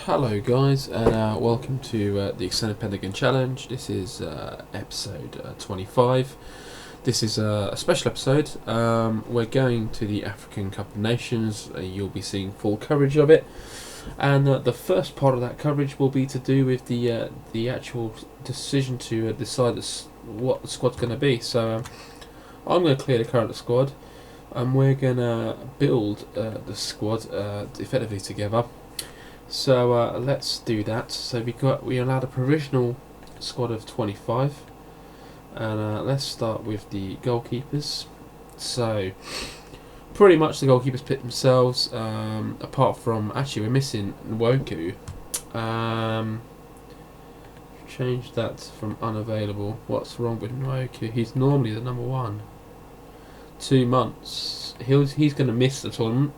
Hello guys, and welcome to the Extended Pentagon Challenge. This is episode 25. This is a special episode. We're going to the African Cup of Nations. You'll be seeing full coverage of it, and the first part of that coverage will be to do with the actual decision to decide what the squad's going to be. So I'm going to clear the current squad, and we're going to build the squad effectively together. So let's do that. So we allowed a provisional squad of 25, and let's start with the goalkeepers. So pretty much the goalkeepers pick themselves, apart from actually we're missing Nwoku. Change that from unavailable. What's wrong with Nwoku? He's normally the number one. 2 months. He's going to miss the tournament.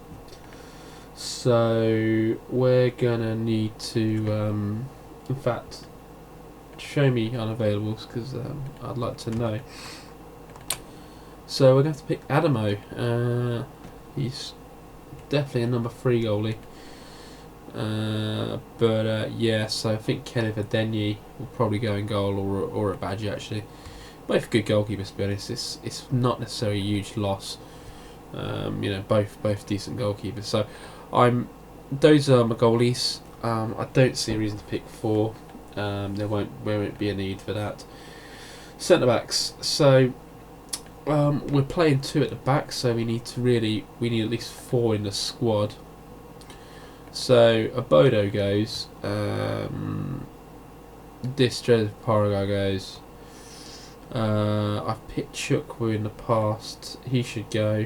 So we're gonna need to, in fact, show me unavailables because I'd like to know. So we're going to have to pick Adamo. He's definitely a number 3 goalie. Yeah, so I think Kenneth Adenyi will probably go in goal, or a Badgie actually. Both good goalkeepers, to be honest. It's not necessarily a huge loss. Both decent goalkeepers. So those are my goalies. I don't see a reason to pick 4. There won't be a need for that. Centre backs. So we're playing 2 at the back, so we need at least 4 in the squad. So Abodo goes. This Joseph Paraga goes. I've picked Chukwu in the past. He should go.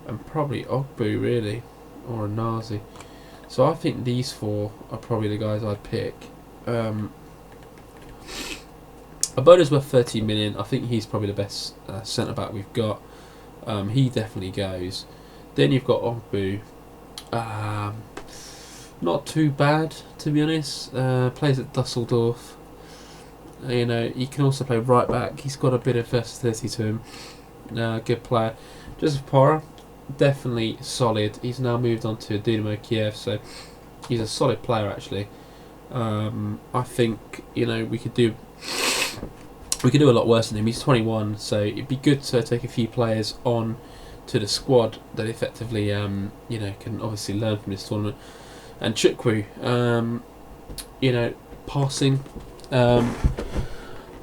And probably Ogbu really, or a Nazi. So I think these 4 are probably the guys I'd pick. Aboda's worth 13 million. I think he's probably the best centre back we've got. He definitely goes. Then you've got Ogbu. Not too bad, to be honest. Plays at Dusseldorf. He can also play right back. He's got a bit of versatility to him. Good player. Joseph Pora. Definitely solid. He's now moved on to Dynamo Kiev, so he's a solid player actually. I think we could do a lot worse than him. He's 21, so it'd be good to take a few players on to the squad that effectively can obviously learn from this tournament. And Chukwu, passing. A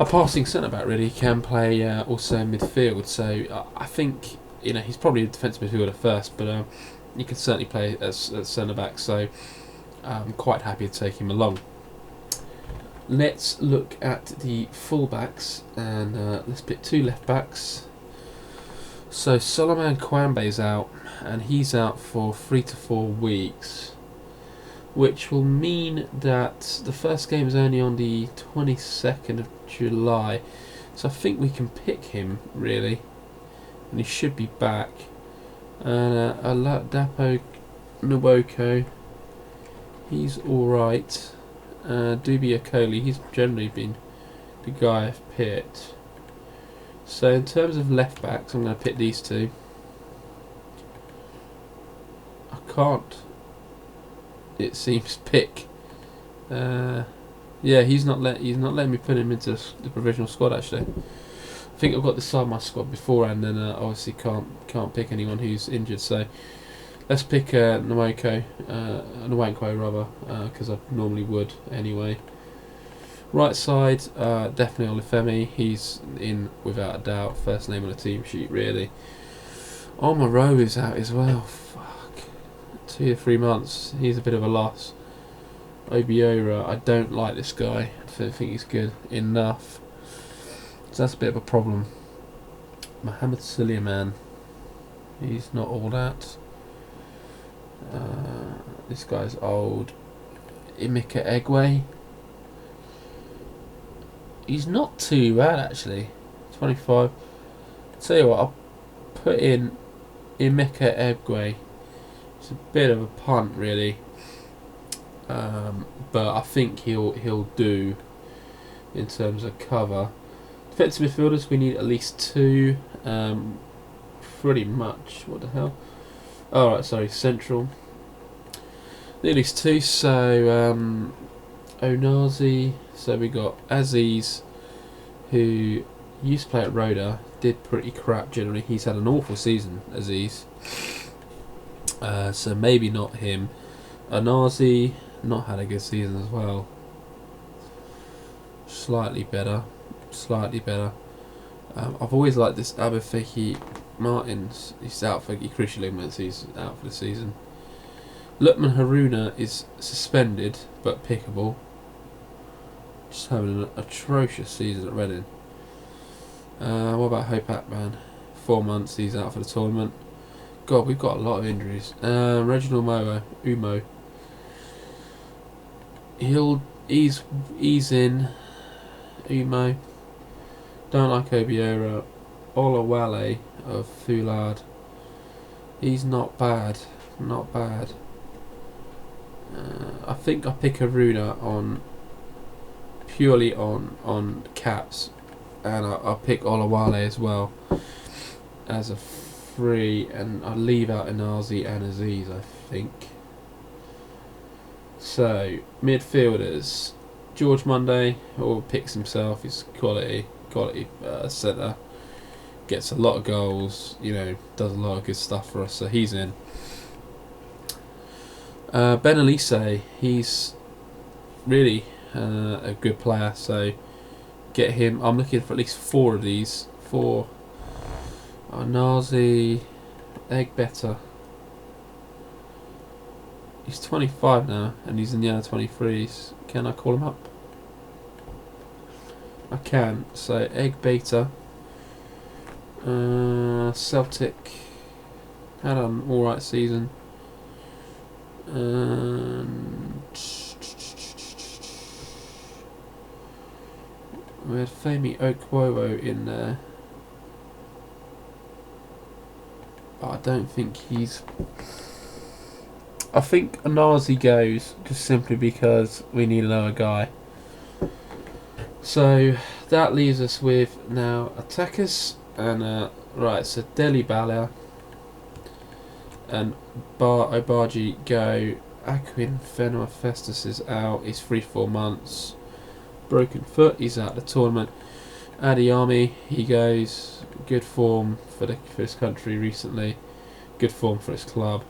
passing centre back really can play also in midfield. So I think. He's probably a defensive midfielder first, but he can certainly play as centre back. So I'm quite happy to take him along. Let's look at the full backs, and let's pick 2 left backs. So Solomon Kwambe's out, and he's out for 3 to 4 weeks, which will mean that the first game is only on the 22nd of July. So I think we can pick him really. And he should be back. And Dapo Nwoko, he's alright. Dubi Okoli, he's generally been the guy I've picked. So in terms of left backs, I'm going to pick these 2. I can't, it seems, pick. Yeah, he's not letting me put him into the provisional squad actually. I think I've got to decide my squad beforehand, and obviously can't pick anyone who's injured. So let's pick Nwankwo rather, because I normally would anyway. Right side, definitely Olufemi. He's in without a doubt. First name on the team sheet really. Omaro is out as well. Fuck, 2 to 3 months. He's a bit of a loss. Obiora, I don't like this guy. I don't think he's good enough. So that's a bit of a problem. Mohamed Suleiman, he's not all that. This guy's old. Emeka Egwe, he's not too bad actually. 25. Tell you what, I'll put in Emeka Egwe. It's a bit of a punt really, but I think he'll do in terms of cover. Defensive midfielders, we need at least 2. Pretty much. What the hell? Alright, sorry, central. least two. So Onazi. So we got Aziz, who used to play at Roda, did pretty crap generally. He's had an awful season, Aziz. So maybe not him. Onazi, not had a good season as well. Slightly better. I've always liked this Abafeki Martins. He's out for crucial ligaments. He's out for the season. Lukman Haruna is suspended but pickable. Just having an atrocious season at Reading. What about Hope Akman? 4 months. He's out for the tournament. God, we've got a lot of injuries. Reginald Umo. He'll ease in. Umo. Don't like Obiora. Olawale of Foulard. He's not bad. I think I pick Aruna on purely on caps, and I'll pick Olawale as well as a free, and I'll leave out Inazi and Aziz, I think. So midfielders, George Monday all picks himself. He's quality centre, gets a lot of goals, does a lot of good stuff for us, so he's in. Ben Elise, he's really a good player, so get him. I'm looking for at least 4 of these. 4. Nazi, Egg Better. He's 25 now, and he's in the under 23s. Can I call him up? I can. So Egg Beta. Celtic had an alright season. And we had Femi Okwowo in there. But I don't think he's... I think Anazi goes just simply because we need another guy. So that leaves us with now attackers, and right, so Deli Bala and Obaji go. Aquin Fenua Festus is out. He's 3-4 months. Broken foot. He's out of the tournament. Adiyami, he goes. Good form for his country recently. Good form for his club.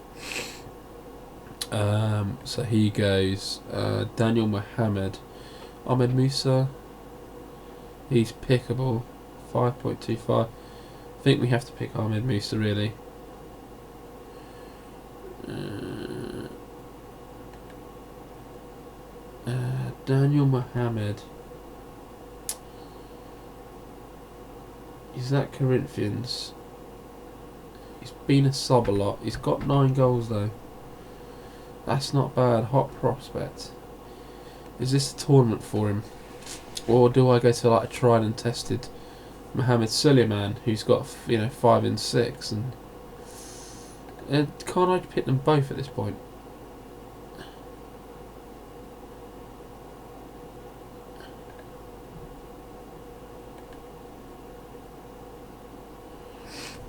So he goes. Daniel Mohammed. Ahmed Musa. He's pickable. 5.25. I think we have to pick Ahmed Musa really. Daniel Mohammed. He's at Corinthians. He's been a sub a lot. He's got 9 goals though. That's not bad. Hot prospect. Is this a tournament for him? Or do I go to like a tried and tested Mohamed Suleiman who's got 5 and 6, and can't I pick them both at this point?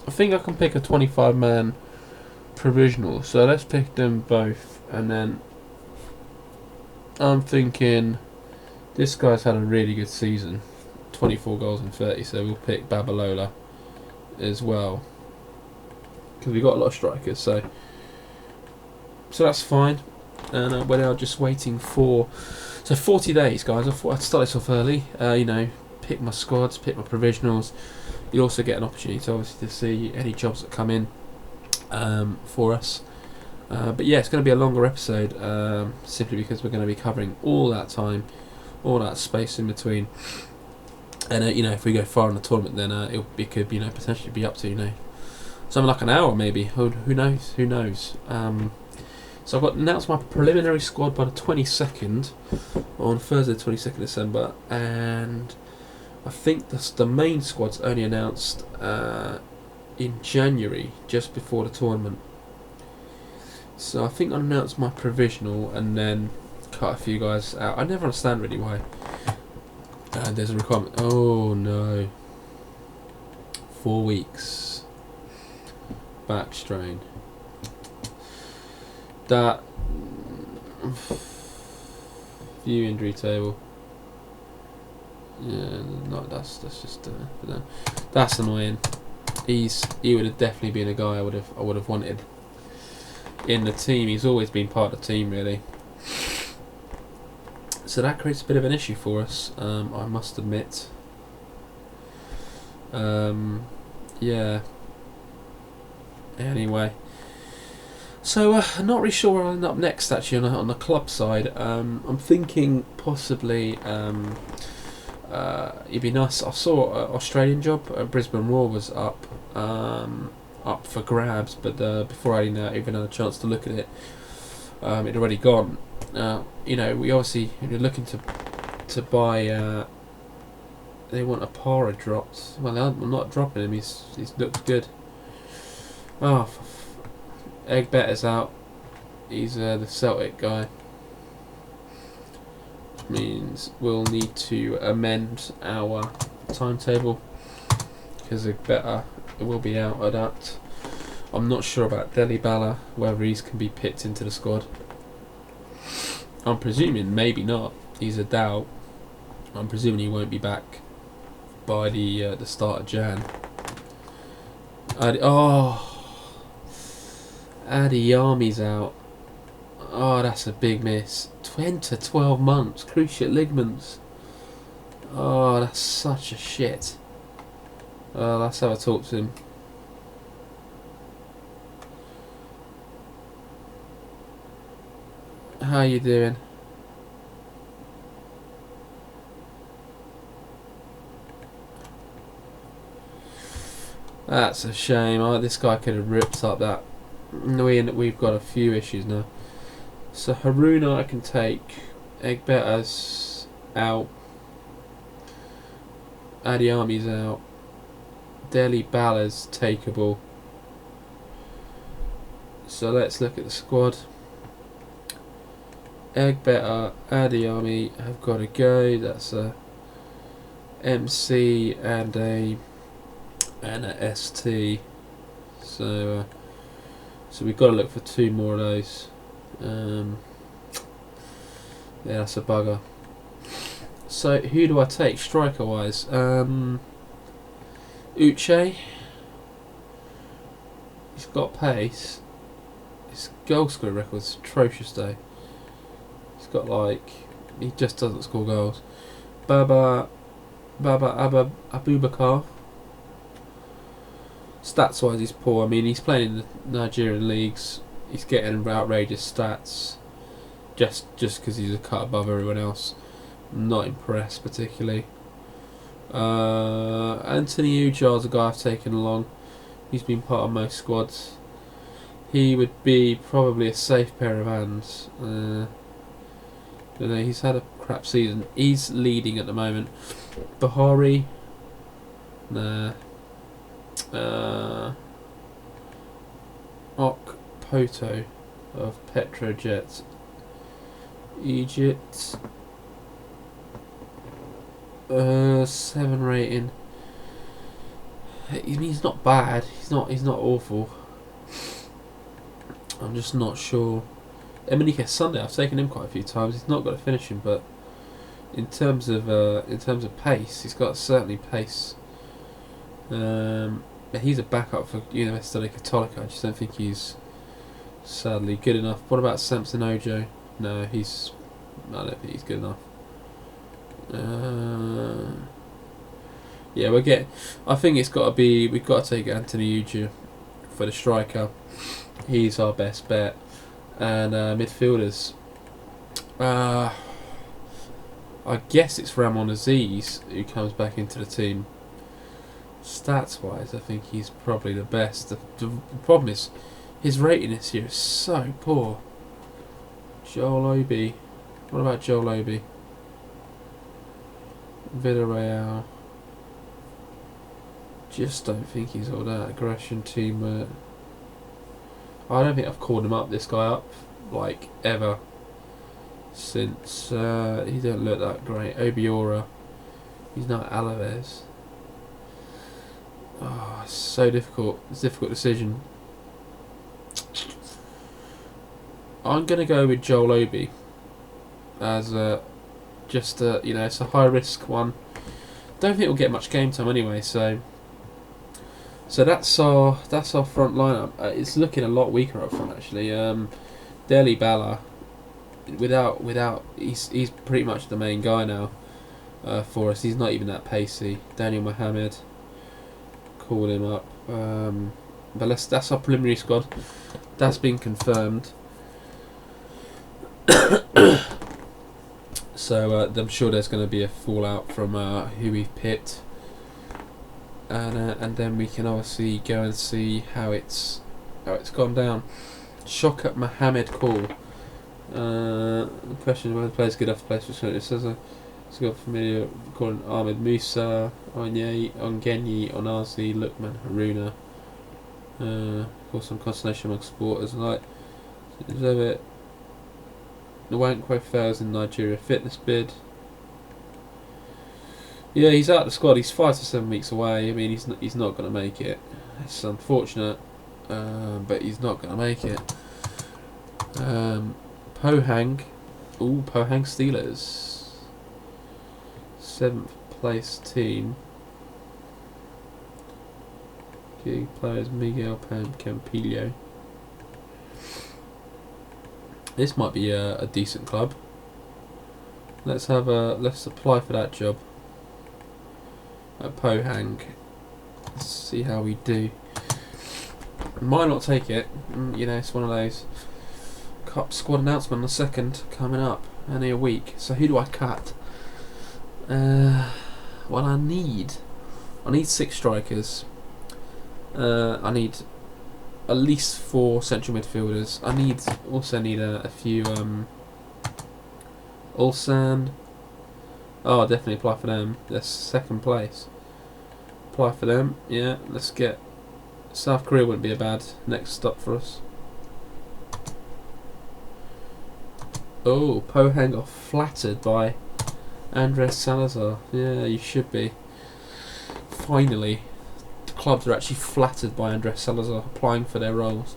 I think I can pick a 25-man provisional, so let's pick them both, and then I'm thinking this guy's had a really good season, 24 goals and 30, so we'll pick Babalola as well because we've got a lot of strikers, so that's fine. And we're now just waiting for 40 days, guys. I thought I'd start this off early, pick my squads, pick my provisionals. You also get an opportunity to obviously to see any jobs that come in for us. But yeah, it's going to be a longer episode simply because we're going to be covering all that time, all that space in between. And if we go far in the tournament, then it could potentially be up to something like an hour maybe. Who knows? So I've got announced my preliminary squad by the 22nd on Thursday, 22nd December, and I think the main squad's only announced in January, just before the tournament. So I think I'll announce my provisional and then cut a few guys out. I never understand really why. There's a requirement. Oh no. 4 weeks. Back strain. That View injury table. Yeah, no, that's just that's annoying. He would have definitely been a guy I would have wanted in the team. He's always been part of the team, really. So that creates a bit of an issue for us, I must admit. Yeah. Anyway, so I'm not really sure where I'll end up next. Actually, on the club side, I'm thinking possibly. It'd be nice. I saw an Australian job. Brisbane Roar was up for grabs, but before I even had a chance to look at it, it'd already gone. We obviously looking to buy. They want a Para dropped. Well, I'm not dropping him. He's looks good. Oh, Eggbetter's out. He's the Celtic guy. Which means we'll need to amend our timetable because Egbetter will be out of that. I'm not sure about Deli Bala, whether he can be picked into the squad. I'm presuming maybe not. He's a doubt. I'm presuming he won't be back by the start of Jan. Adiyami's out. Oh, that's a big miss. 10 to 12 months. Cruciate ligaments. Oh, that's such a shit. Let's have a talk to him. How you doing? That's a shame. This guy could have ripped up that. We've got a few issues now. So Haruna I can take. Egbetter's out. Adiyami's out. Deli Bala's takeable. So let's look at the squad. Egbetter, Adiyami have got to go. That's a MC and a ST. So we've got to look for two more of those. Yeah, that's a bugger. So who do I take striker wise? Uche. He's got pace. His goal scorer record's atrocious though. He's got he just doesn't score goals. Baba Abubakar. Stats wise he's poor. I mean he's playing in the Nigerian leagues. He's getting outrageous stats just because he's a cut above everyone else. I'm not impressed particularly. Anthony Ujjar's a guy I've taken along. He's been part of most squads. He would be probably a safe pair of hands. He's had a crap season. He's leading at the moment. Bahari. Nah. Okpoto of Petrojet Egypt. 7 rating. He's not bad. He's not awful. I'm just not sure. Emenike Sunday, I've taken him quite a few times. He's not got a finishing, but in terms of pace, he's got certainly pace. He's a backup for Universidad Católica. I just don't think he's sadly good enough. What about Samson Ojo? No, I don't think he's good enough. Yeah, I think it's got to be. We've got to take Anthony Uju for the striker. He's our best bet. And midfielders. I guess it's Ramon Aziz who comes back into the team. Stats wise, I think he's probably the best. The problem is his rating this year is so poor. Joel Obi. What about Joel Obi? Villarreal. Just don't think he's all that. Aggression, teamwork. I don't think I've called him up, this guy up, ever. Since he don't look that great. Obiora. He's not Alaves. Oh, it's so difficult. It's a difficult decision. I'm going to go with Joel Obi as it's a high risk one. Don't think we'll get much game time anyway, so that's our front lineup. It's looking a lot weaker up front actually. Deli Bala, without he's pretty much the main guy now for us. He's not even that pacey. Daniel Mohammed, called him up. But that's our preliminary squad. That's been confirmed. So I'm sure there's going to be a fallout from who we've picked, and then we can obviously go and see how it's gone down. Shokat Mohammed call. The question is whether the player's good enough to play for it. Says it's got familiar calling Ahmed Musa, Ongenyi, Onazi, Lukman, Haruna. Of course, some consternation among supporters like it. Nwankwo fails in Nigeria fitness bid. Yeah, he's out of the squad. He's 5 to 7 weeks away. I mean, he's not going to make it. It's unfortunate, but he's not going to make it. Pohang, Pohang Steelers, 7th place team. Key players Miguel Campillo. This might be a decent club. Let's apply for that job at Pohang. Let's see how we do. Might not take it. It's one of those. Cup squad announcement on the 2nd coming up, only a week. So who do I cut? Well, I need 6 strikers. I need at least 4 central midfielders. I also need a few Ulsan. Oh, definitely apply for them. They're 2nd place. Apply for them. Yeah, let's get South Korea. Wouldn't be a bad next stop for us. Oh, Pohang are flattered by Andres Salazar. Yeah, you should be. Finally, clubs are actually flattered by Andres Salazar applying for their roles.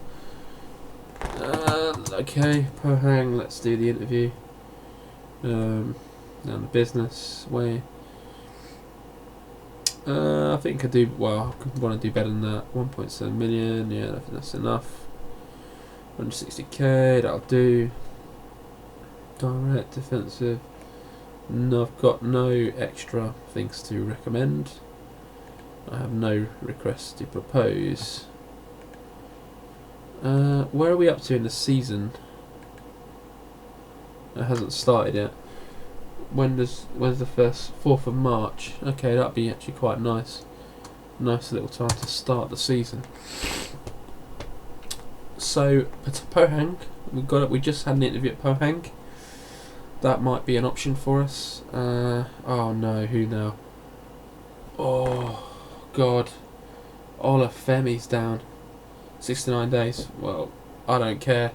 Okay, Pohang, let's do the interview. Down the business way. I think I do well. I want to do better than that. 1.7 million. Yeah, I think that's enough. 160k. That'll do. Direct defensive. No, I've got no extra things to recommend. I have no requests to propose. Where are we up to in the season? It hasn't started yet. When's the first 4th of March? Okay, that'd be actually quite nice. Nice little time to start the season. So Pohang, we just had an interview at Pohang. That might be an option for us. Oh no, who now? Oh God, Ola Femi's down. 69 days. Well, I don't care.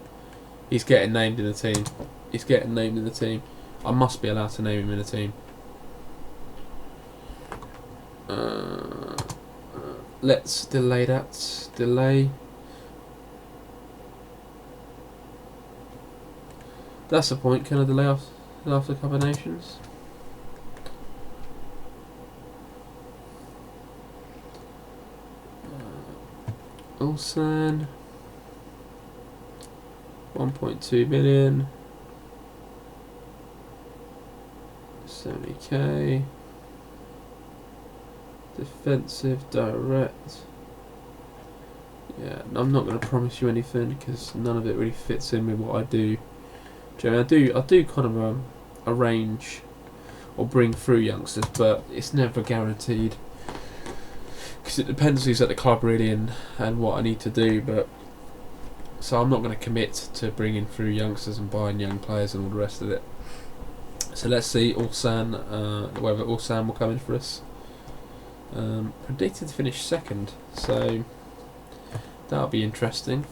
He's getting named in the team. He's getting named in the team. I must be allowed to name him in the team. Let's delay that. Delay. That's the point. Can I delay after combinations? Ulsan. 1.2 million. 70k. Defensive direct. Yeah, I'm not going to promise you anything because none of it really fits in with what I do. Generally, I do kind of arrange or bring through youngsters, but it's never guaranteed because it depends who's at the club really and what I need to do. But so I'm not going to commit to bringing through youngsters and buying young players and all the rest of it. So let's see Ulsan, whether Ulsan will come in for us. Predicted to finish 2nd, so that'll be interesting.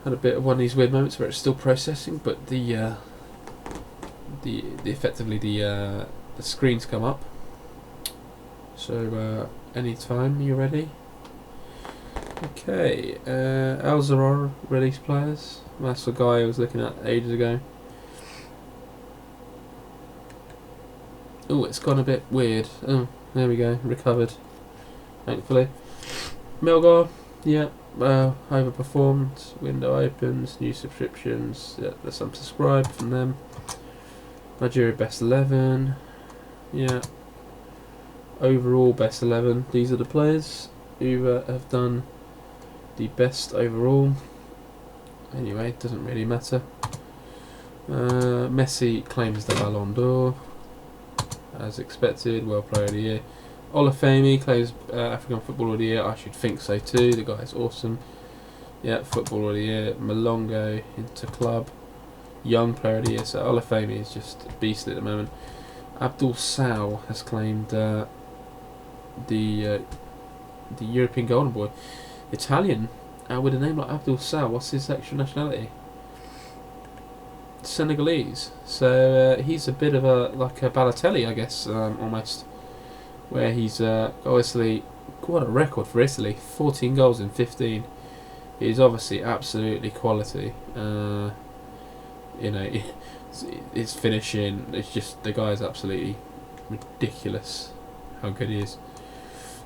Had a bit of one of these weird moments where it's still processing, but the screens come up. So anytime you're ready. Okay, Alzarar release players. That's the guy I was looking at ages ago. Oh, it's gone a bit weird. Oh, there we go, recovered. Thankfully. Melgar, yeah, overperformed. Window opens, new subscriptions. Yeah, there's some subscribe from them. Nigeria best 11. Yeah. Overall best 11. These are the players who have done the best overall. Anyway, it doesn't really matter. Messi claims the Ballon d'Or, as expected. World Player of the Year. Olafemi claims African Footballer of the Year. I should think so too. The guy's awesome. Yeah, Footballer of the Year. Malongo into club. Young Player of the Year. So Olafemi is just beastly at the moment. Abdul Sal has claimed the European Golden Boy. Italian with a name like Abdul Sal. What's his actual nationality? Senegalese. So he's a bit of a like a Balotelli, I guess, almost. Where he's obviously quite a record for Italy. 14 goals in 15. He's obviously absolutely quality. You know, his finishing. It's just the guy's absolutely ridiculous. How good he is.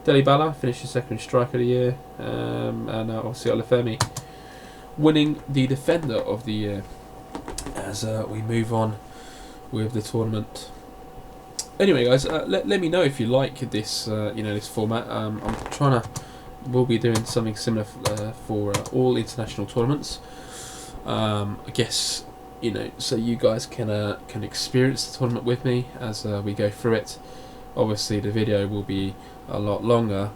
Deli Bala finished second striker of the year, and obviously Olafemi winning the defender of the year. As we move on with the tournament. Anyway, guys, let me know if you like this this format. I'm trying to. We'll be doing something similar for all international tournaments. I guess so you guys can experience the tournament with me as we go through it. Obviously, the video will be a lot longer,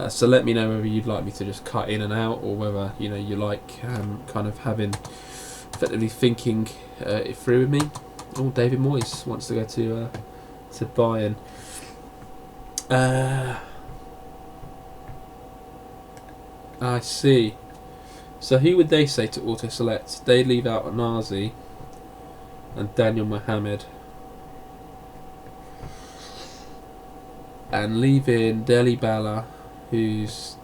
so let me know whether you'd like me to just cut in and out, or whether you like kind of having effectively thinking it through with me. Oh, David Moyes wants to go to Bayern. I see. So who would they say to auto select? They'd leave out Nazi and Daniel Mohammed, and leave in Deli Bala, who's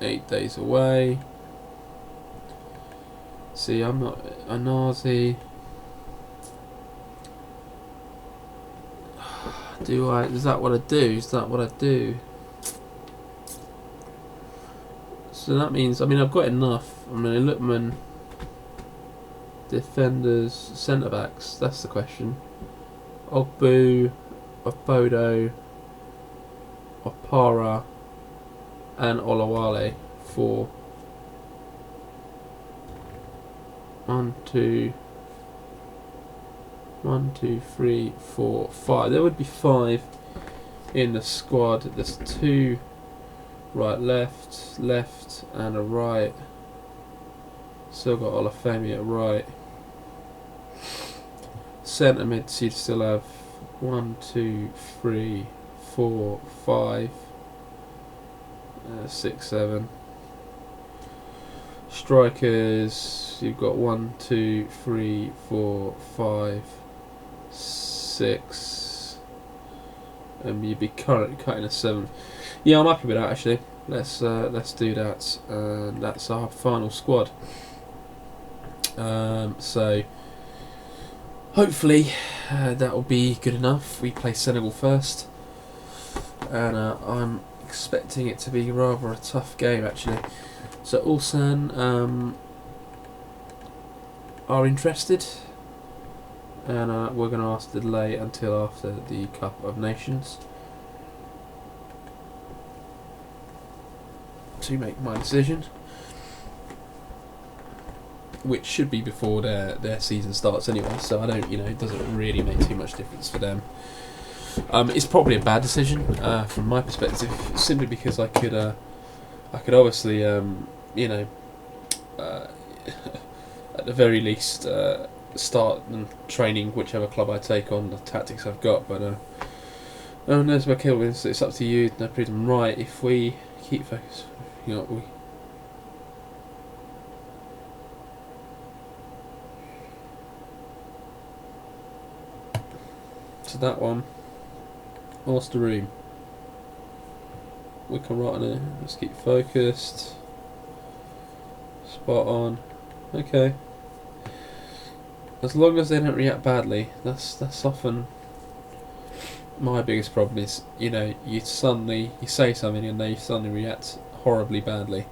8 days away. See, I'm not a Nazi. Is that what I do? So that means, I've got enough. Lookman, defenders, centre backs. That's the question. Ogbu, Obodo, Opara, and Olawale for 1, 2, 3, 4, 5. There would be 5 in the squad. There's 2 right, left, and a right. Still got Olafemi at right. Centre mid, so you'd still have 1, 2, 3, 4, 5, 6, 7. Strikers, you've got 1, 2, 3, 4, 5, 6, and you'd be cutting a 7th. Yeah, I'm happy with that actually. Let's do that. That's our final squad. So hopefully that will be good enough. We play Senegal first, and I'm expecting it to be rather a tough game actually. So Ulsan are interested, and we're going to ask to delay until after the Cup of Nations to make my decision, which should be before their season starts anyway, so I don't, it doesn't really make too much difference for them. It's probably a bad decision from my perspective, simply because I could obviously at the very least start and training whichever club I take on, the tactics I've got, but oh no, it's up to you. No, prove them right. If we keep focus, so that one, what's the room? We can write on it. Let's keep focused. Spot on. Okay. As long as they don't react badly, that's often my biggest problem. Is you say something and they suddenly react horribly badly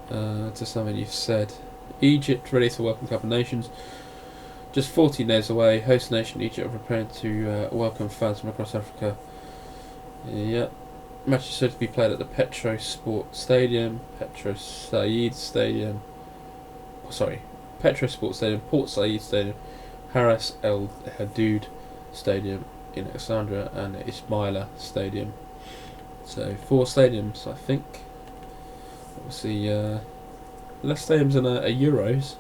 to something you've said. Egypt ready to welcome Cup of Nations. Just 14 days away. Host nation Egypt are preparing to welcome fans from across Africa. Yeah. Match is said to be played at the Petro Sport Stadium, Petro Said Stadium. Petro Sport Stadium, Port Said Stadium, Haras El Hadoud Stadium in Alexandria, and Ismaila Stadium. So 4 stadiums, I think. Obviously, less stadiums than a Euros,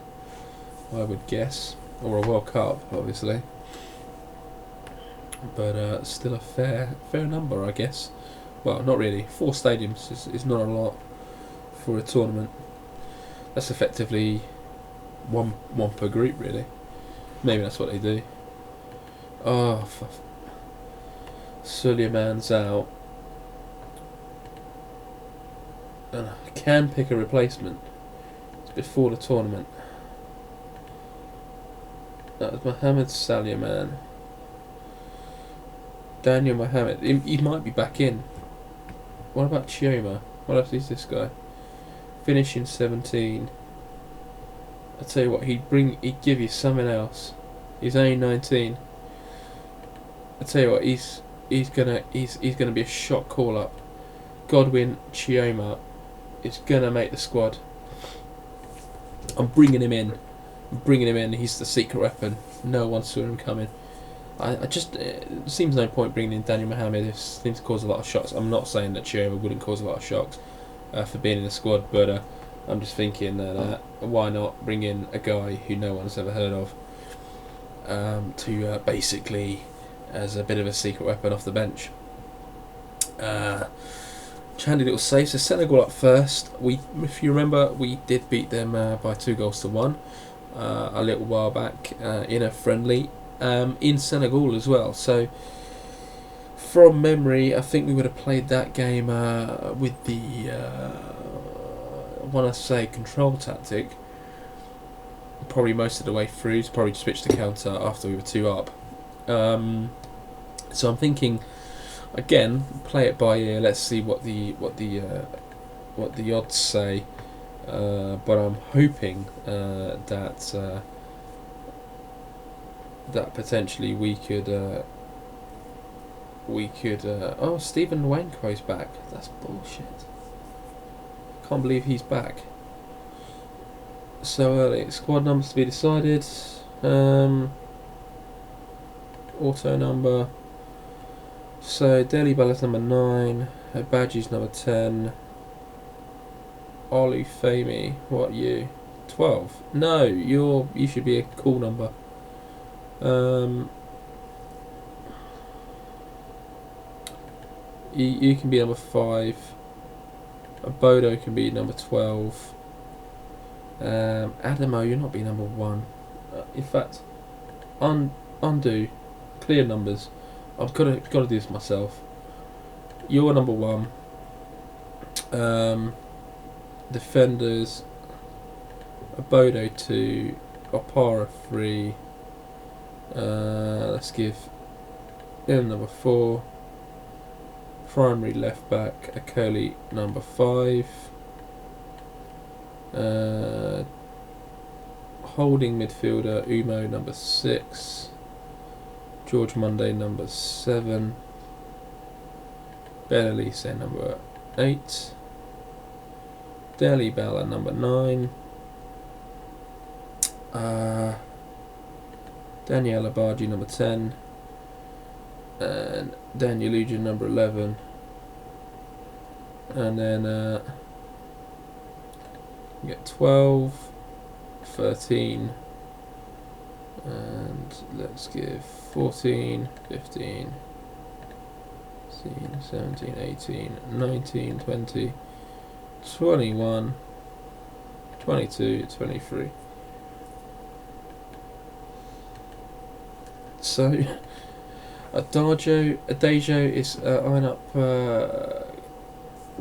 I would guess, or a World Cup, obviously. But still a fair number, I guess. Well, not really. 4 stadiums is not a lot for a tournament. That's effectively one per group, really. Maybe that's what they do. Oh, Suleiman's out. And I can pick a replacement. It's before the tournament. That was Mohamed Suleiman. Daniel Mohamed. He might be back in. What about Chioma? What else is this guy? Finishing 17. I tell you what, he'd give you something else. He's only 19. I tell you what, he's gonna be a shock call up. Godwin Chioma is gonna make the squad. I'm bringing him in. He's the secret weapon. No one saw him coming. I just it seems no point bringing in Daniel Mohamed. It seems to cause a lot of shocks. I'm not saying that Chioma wouldn't cause a lot of shocks for being in the squad, but I'm just thinking that why not bring in a guy who no one's ever heard of to basically as a bit of a secret weapon off the bench. Handy little save. So Senegal up first. If you remember, we did beat them by 2-1 a little while back in a friendly. In Senegal as well, so from memory I think we would have played that game with the I want to say control tactic probably most of the way through, to probably switch the counter after we were 2 up. So I'm thinking again, play it by ear, let's see what the odds say, but I'm hoping that potentially we could oh, Stephen Wanko's back. That's bullshit. Can't believe he's back so early. Squad numbers to be decided. Auto number. So Deli Bala's number 9, Badgie's number 10. Olu Femi, what are you? 12. No, you should be a cool number. You can be number 5. Bodo can be number 12. Adamo, you're not be number 1. In fact, undo, clear numbers. I've got to do this myself. You're number 1. Defenders, Bodo 2, Opara 3. Let's give him number 4. Primary left back, Akoli number 5. Holding midfielder, Umo number 6. George Monday number 7. Ben Elise number 8. Deli Bala number 9. Daniel Abaji number 10. And Daniel Lujan number 11. And then you get 12, 13, and let's give 14, 15, 16, 17, 18, 19, 20, 21, 22, 23. So Adejo is eyeing up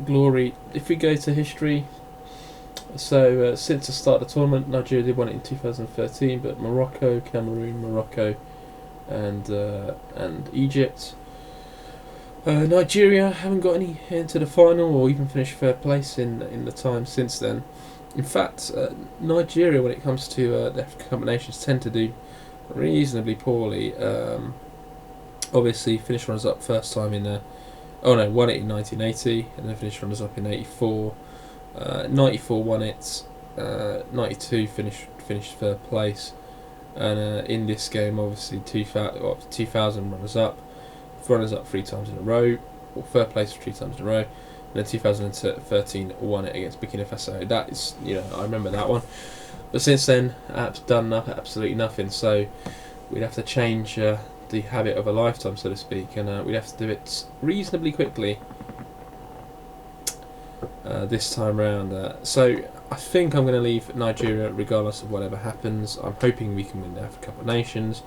glory. If we go to history, So since the start of the tournament, Nigeria did win it in 2013, but Morocco, Cameroon, Morocco, and Egypt. Nigeria haven't got any into the final or even finished third place in the time since then. In fact, Nigeria, when it comes to the African Cup of Nations, tend to do reasonably poorly. Obviously, finished runners-up first time in... won it in 1980, and then finished runners-up in 84. 94 won it. 92 finished third place. And in this game, obviously, 2000 runners-up. Runners-up 3 times in a row, or third place 3 times in a row. And then 2013 won it against Burkina Faso. That is, I remember that one. But since then, done absolutely nothing. So we'd have to change the habit of a lifetime, so to speak, and we'd have to do it reasonably quickly this time round. So I think I'm going to leave Nigeria regardless of whatever happens. I'm hoping we can win the African Cup of Nations.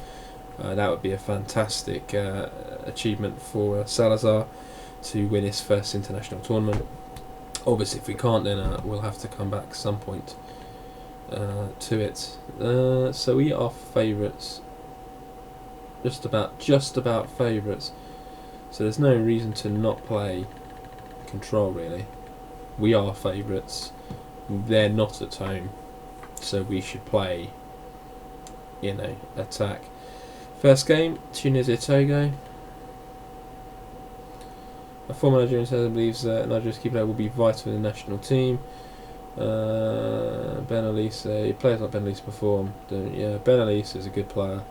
That would be a fantastic achievement for Salazar to win his first international tournament. Obviously, if we can't, then we'll have to come back some point to it. So we are favourites, just about favourites. So there's no reason to not play control, really. We are favourites. They're not at home, so we should play, attack. First game, Tunisia-Togo. A former Nigerian citizen believes Nigeria's keeper will be vital in the national team. Ben Elise, he plays like Ben Elise before. Yeah, Ben Elise is a good player.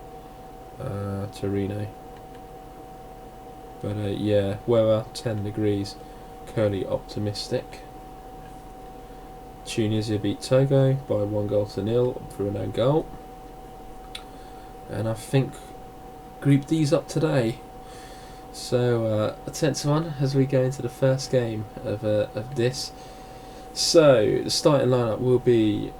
Torino. But yeah, weather 10 degrees. Curly optimistic. Tunisia beat Togo by 1-0 through an own goal. And I think Group D's up today. So a tense one as we go into the first game of this. So the starting lineup will be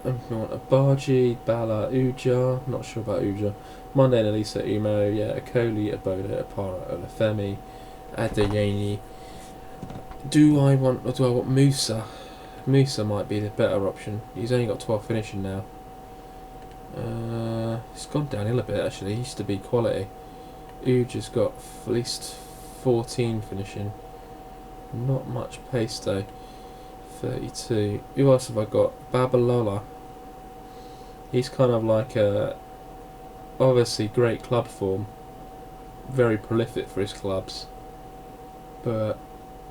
Abaji, Bala, Uja. Not sure about Uja. Monday, Elisa, Umo, Akoli, Aboda, Apara, Olafemi, Adeyemi. Do I want Musa? Musa might be the better option. He's only got 12 finishing now. He's gone downhill a bit actually. He used to be quality. Uja's got at least 14 finishing. Not much pace though. 32. Who else have I got? Babalola. He's kind of like obviously great club form. Very prolific for his clubs. But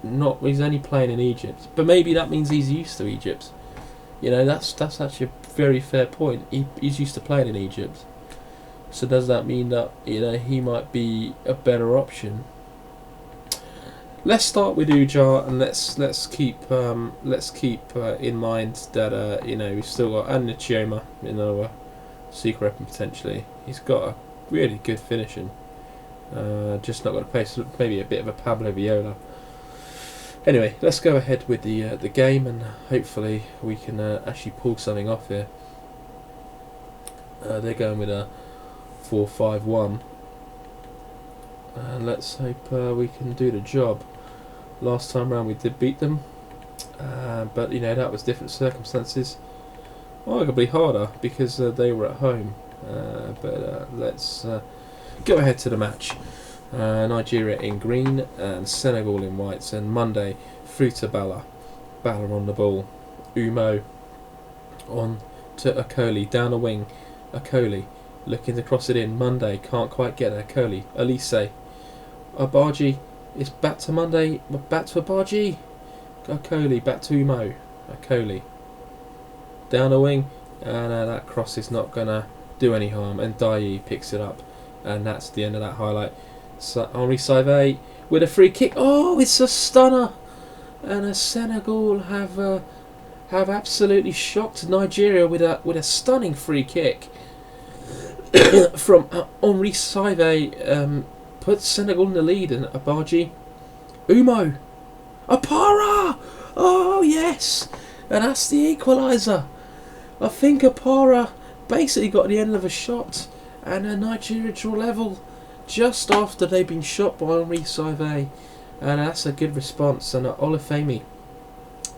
he's only playing in Egypt. But maybe that means he's used to Egypt. That's actually a very fair point. He's used to playing in Egypt. So does that mean that he might be a better option? Let's start with Ujar, and let's keep in mind that we've still got Anichioma, secret weapon potentially. He's got a really good finishing. Just not got a pace. Maybe a bit of a Pablo Viola. Anyway, let's go ahead with the game, and hopefully we can actually pull something off here. They're going with a 4-5-1, and let's hope we can do the job. Last time round we did beat them, but that was different circumstances. Arguably harder because they were at home. But let's go ahead to the match. Nigeria in green and Senegal in whites, and Monday through to Bala on the ball. Umo on to Akoli, down the wing. Akoli looking to cross it in. Monday can't quite get there. Akoli, Elise, Abaji. It's back to Monday, back to Abaji. Akoli, back to Umo. Akoli down the wing, and that cross is not gonna do any harm, and Dayi picks it up, and that's the end of that highlight. So Henri Saivet with a free kick. Oh, it's a stunner, and Senegal have absolutely shocked Nigeria with a stunning free kick from Henri Saivet. Puts Senegal in the lead, and Abaji, Umo, Apara. Oh yes, and that's the equaliser. I think Apara basically got the end of a shot, and Nigeria draw level just after they've been shot by Henri Saivet, and that's a good response. And Olafemi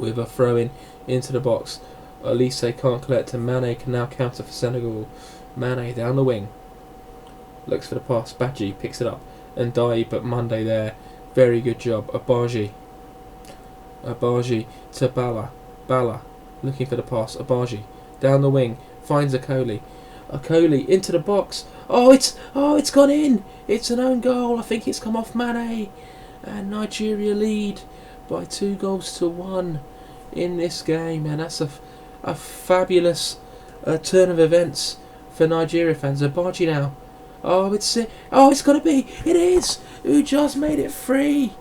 with a throw in into the box. Elise can't collect, and Mane can now counter for Senegal. Mane down the wing, looks for the pass. Badji picks it up and Dai, but Monday there. Very good job. Abaji to Bala. Bala looking for the pass. Abaji down the wing finds Akoli. Akoli into the box. It's gone in. It's an own goal. I think it's come off Mane, and Nigeria lead by 2-1 in this game, and that's a fabulous turn of events for Nigeria fans. Abaji now. It's got to be. It is. Uja's made it free,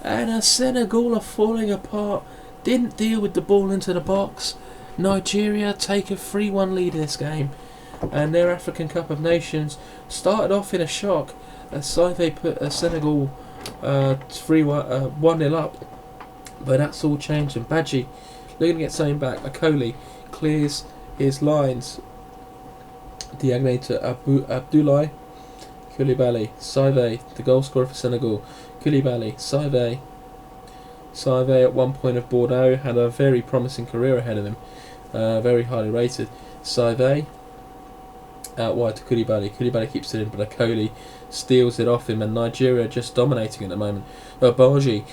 and Senegal are falling apart. Didn't deal with the ball into the box. Nigeria take a 3-1 lead in this game, and their African Cup of Nations started off in a shock as Saive put Senegal 1-0 up, but that's all changed. And Badji looking to get something back. Akoli clears his lines. Diagne to Abdoulaye Koulibaly. Saive, the goal scorer for Senegal. Koulibaly, Saive at one point of Bordeaux had a very promising career ahead of him, very highly rated. Saive out wide to Koulibaly. Koulibaly keeps it in, but Akoli steals it off him, and Nigeria just dominating at the moment. Abaji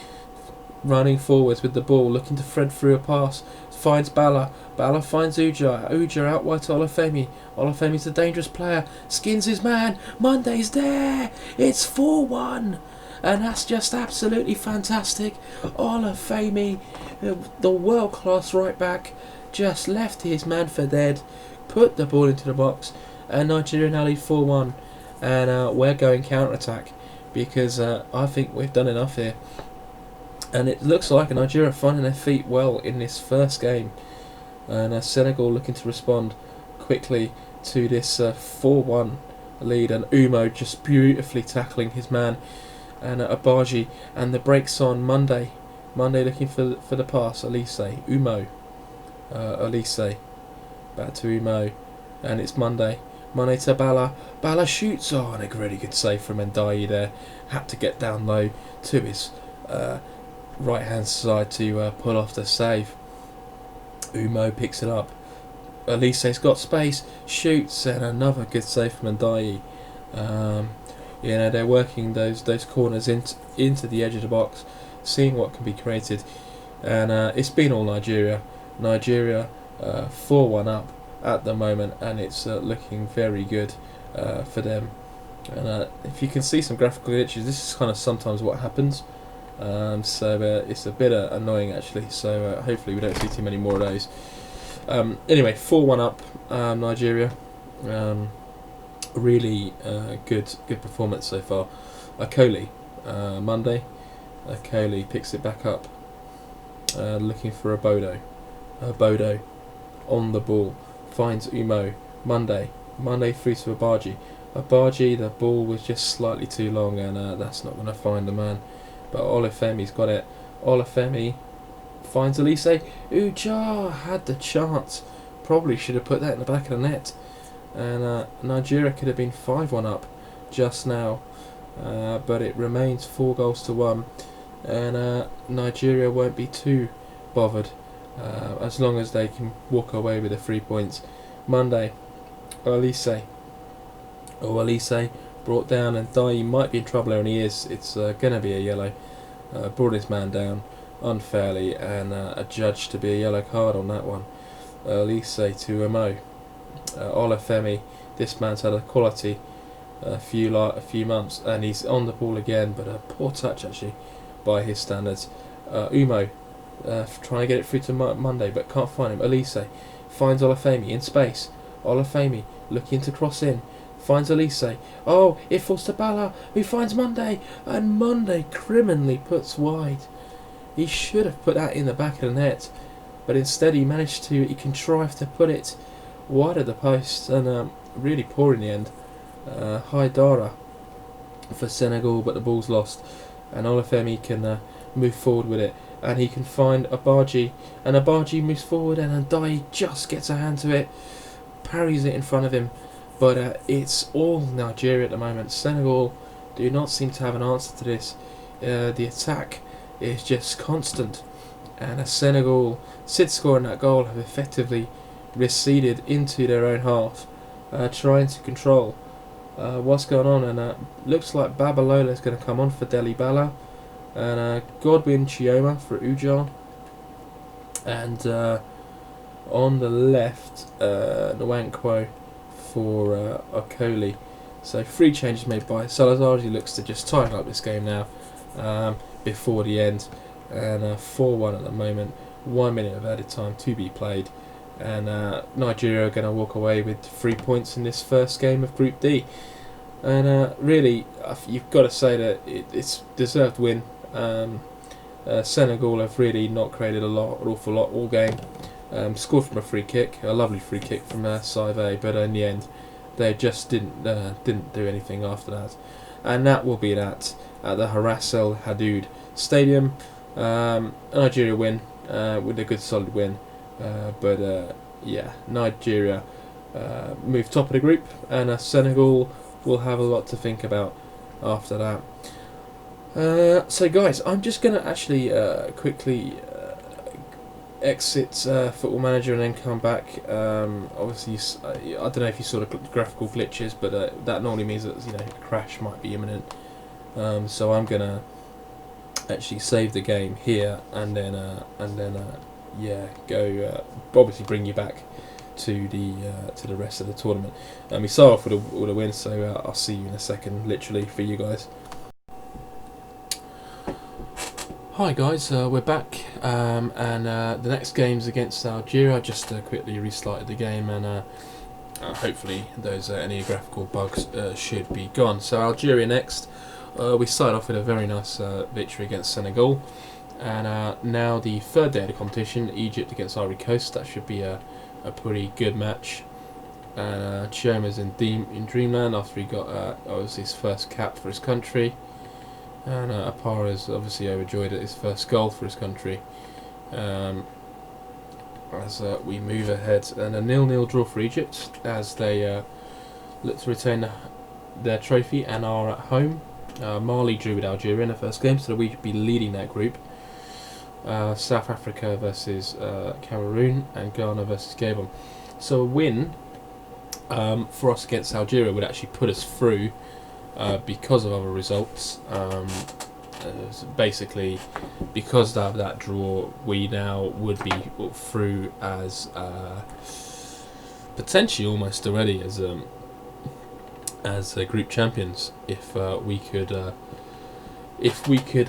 running forwards with the ball, looking to thread through a pass, finds Bala. Bala finds Uja. Uja out wide to Olafemi. Olafemi's a dangerous player. Skins his man. Monday's there. It's 4-1. And that's just absolutely fantastic. Olafemi, the world-class right back, just left his man for dead, put the ball into the box, and Nigeria now lead 4-1. And we're going counter-attack because I think we've done enough here. And it looks like Nigeria are finding their feet well in this first game. And Senegal looking to respond quickly to this 4-1 lead. And Umo just beautifully tackling his man. And Abaji, and the brakes on Monday. Monday looking for the pass. Elise. Umo. Elise. Back to Umo. And it's Monday. Monday to Bala. Bala shoots. Oh, and a really good save from Ndiaye there. Had to get down low to his right hand side to pull off the save. Umo picks it up. Elise's got space, shoots, and another good save from Ndiaye. They're working those corners into the edge of the box, seeing what can be created, and it's been all Nigeria. Nigeria 4-1 up at the moment, and it's looking very good for them. And if you can see some graphical glitches, this is kind of sometimes what happens. So it's a bit annoying actually, so hopefully we don't see too many more of those. Anyway, 4-1 up Nigeria. Really good performance so far. Akoli, Monday. Akoli picks it back up, looking for a Bodo. Bodo on the ball, finds Umo. Monday through to Abaji, the ball was just slightly too long, and that's not going to find the man. But Olafemi's got it. Olafemi finds Elise. Uja had the chance. Probably should have put that in the back of the net. And Nigeria could have been 5-1 up just now. But it remains 4-1. And Nigeria won't be too bothered as long as they can walk away with the 3 points. Monday, Elise brought down, and Ndiaye might be in trouble here, and he is. It's going to be a yellow. Brought his man down unfairly, and adjudged to be a yellow card on that one. Elise to Umo. Olafemi, this man's had a quality a few months, and he's on the ball again, but a poor touch actually by his standards. Umo trying to get it through to Monday, but can't find him. Elise finds Olafemi in space. Olafemi looking to cross in. Finds Elise. Oh, it falls to Bala, who finds Monday, and Monday criminally puts wide. He should have put that in the back of the net, but instead he contrived to put it wide of the post, and really poor in the end. Haidara for Senegal, but the ball's lost, and Olafemi can move forward with it, and he can find Abaji, and Abaji moves forward, and Ndiaye just gets a hand to it, parries it in front of him. But it's all Nigeria at the moment. Senegal do not seem to have an answer to this. The attack is just constant. And Senegal, since scoring that goal, have effectively receded into their own half, trying to control what's going on. And looks like Babalola is going to come on for Deli Bala, and Godwin Chioma for Ujar, and on the left, Nwankwo for Okoli. So 3 changes made by Salazar. He looks to just tighten up this game now before the end. And 4-1 at the moment. 1 minute of added time to be played. And Nigeria are going to walk away with 3 points in this first game of Group D. And really, you've got to say that it's deserved win. Senegal have really not created an awful lot all game. Scored from a free kick, a lovely free kick from Saive, but in the end they just didn't do anything after that. And that will be that at the Haras El Hadoud Stadium. Nigeria win with a good solid win, but Nigeria move top of the group, and Senegal will have a lot to think about after that. So guys, I'm just going to actually quickly exit Football Manager and then come back. Obviously, I don't know if you saw the graphical glitches, but that normally means that a crash might be imminent. So I'm going to actually save the game here, and then go obviously bring you back to the rest of the tournament. We start off with a win, so I'll see you in a second, literally, for you guys. Hi guys, we're back, and the next game's against Algeria. I just quickly restarted the game, and hopefully those any graphical bugs should be gone. So Algeria next. We started off with a very nice victory against Senegal, and now the third day of the competition, Egypt against Ivory Coast. That should be a pretty good match. And Chioma's in Dreamland after he got obviously his first cap for his country, and Apara is obviously overjoyed at his first goal for his country. As we move ahead, and a 0-0 draw for Egypt as they look to retain their trophy and are at home. Mali drew with Algeria in the first game, so we'd be leading that group. South Africa versus Cameroon, and Ghana versus Gabon. So a win for us against Algeria would actually put us through because of other results. Basically, because of that draw, we now would be through as potentially almost already as group champions if we could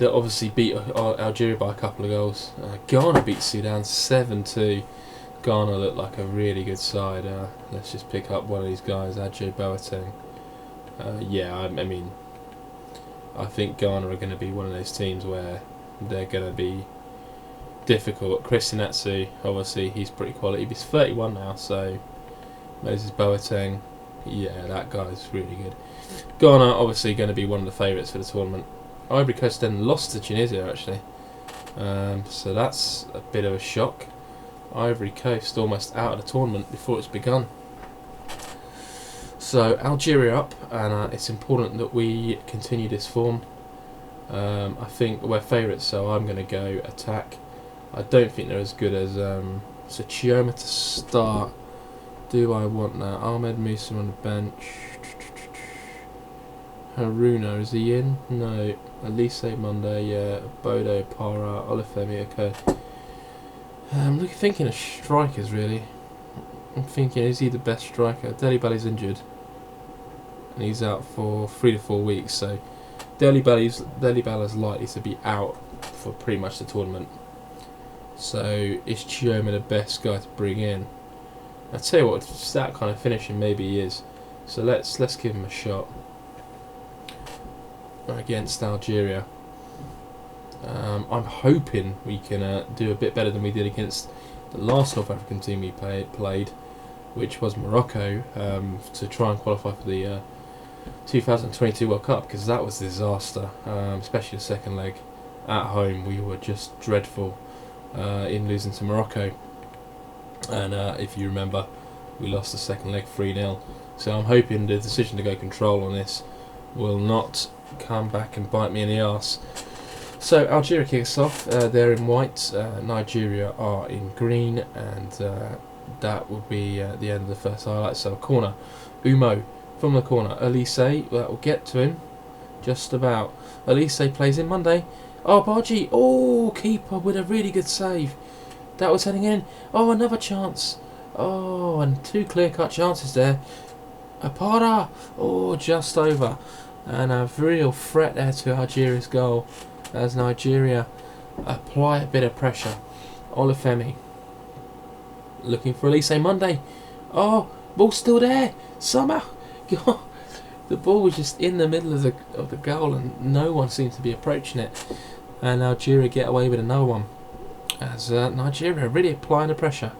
obviously beat Algeria by a couple of goals. Ghana beat Sudan 7-2. Ghana looked like a really good side. Let's just pick up one of these guys, Adjo Boateng. I think Ghana are going to be one of those teams where they're going to be difficult. Chris Sinatsu, obviously, he's pretty quality. He's 31 now, so Moses Boateng, yeah, that guy's really good. Ghana, obviously, going to be one of the favourites for the tournament. Ivory Coast then lost to Tunisia, actually. So that's a bit of a shock. Ivory Coast almost out of the tournament before it's begun. So Algeria up, and it's important that we continue this form. I think we're favourites, so I'm going to go attack. I don't think they're as good as so Chioma to start. Do I want that? Ahmed Musa on the bench. Haruna, is he in? No. Elise Monday, yeah. Bodo, Para, Olufemi, okay. I'm thinking of strikers, really. I'm thinking, is he the best striker? Deli Bali's injured, and he's out for 3 to 4 weeks, so Deli Bala's likely to be out for pretty much the tournament. So is Chioma the best guy to bring in? I tell you what, just that kind of finishing, maybe he is. So let's give him a shot against Algeria. I'm hoping we can do a bit better than we did against the last North African team we played, which was Morocco, to try and qualify for the 2022 World Cup, because that was a disaster, especially the second leg. At home we were just dreadful in losing to Morocco, and if you remember, we lost the second leg 3-0. So I'm hoping the decision to go control on this will not come back and bite me in the arse. So Algeria kicks off. They're in white. Nigeria are in green, and that will be the end of the first highlight. So corner, Umo from the corner. Elise, that will get to him, just about. Elise plays in Monday. Oh, Bargy. Oh, keeper with a really good save. That was heading in. Oh, another chance. Oh, and two clear-cut chances there. Apara. Oh, just over. And a real threat there to Algeria's goal as Nigeria apply a bit of pressure. Olufemi looking for Elise Monday. Oh, ball's still there. Somehow. The ball was just in the middle of the goal and no one seemed to be approaching it. And Algeria get away with another one. As Nigeria really applying the pressure.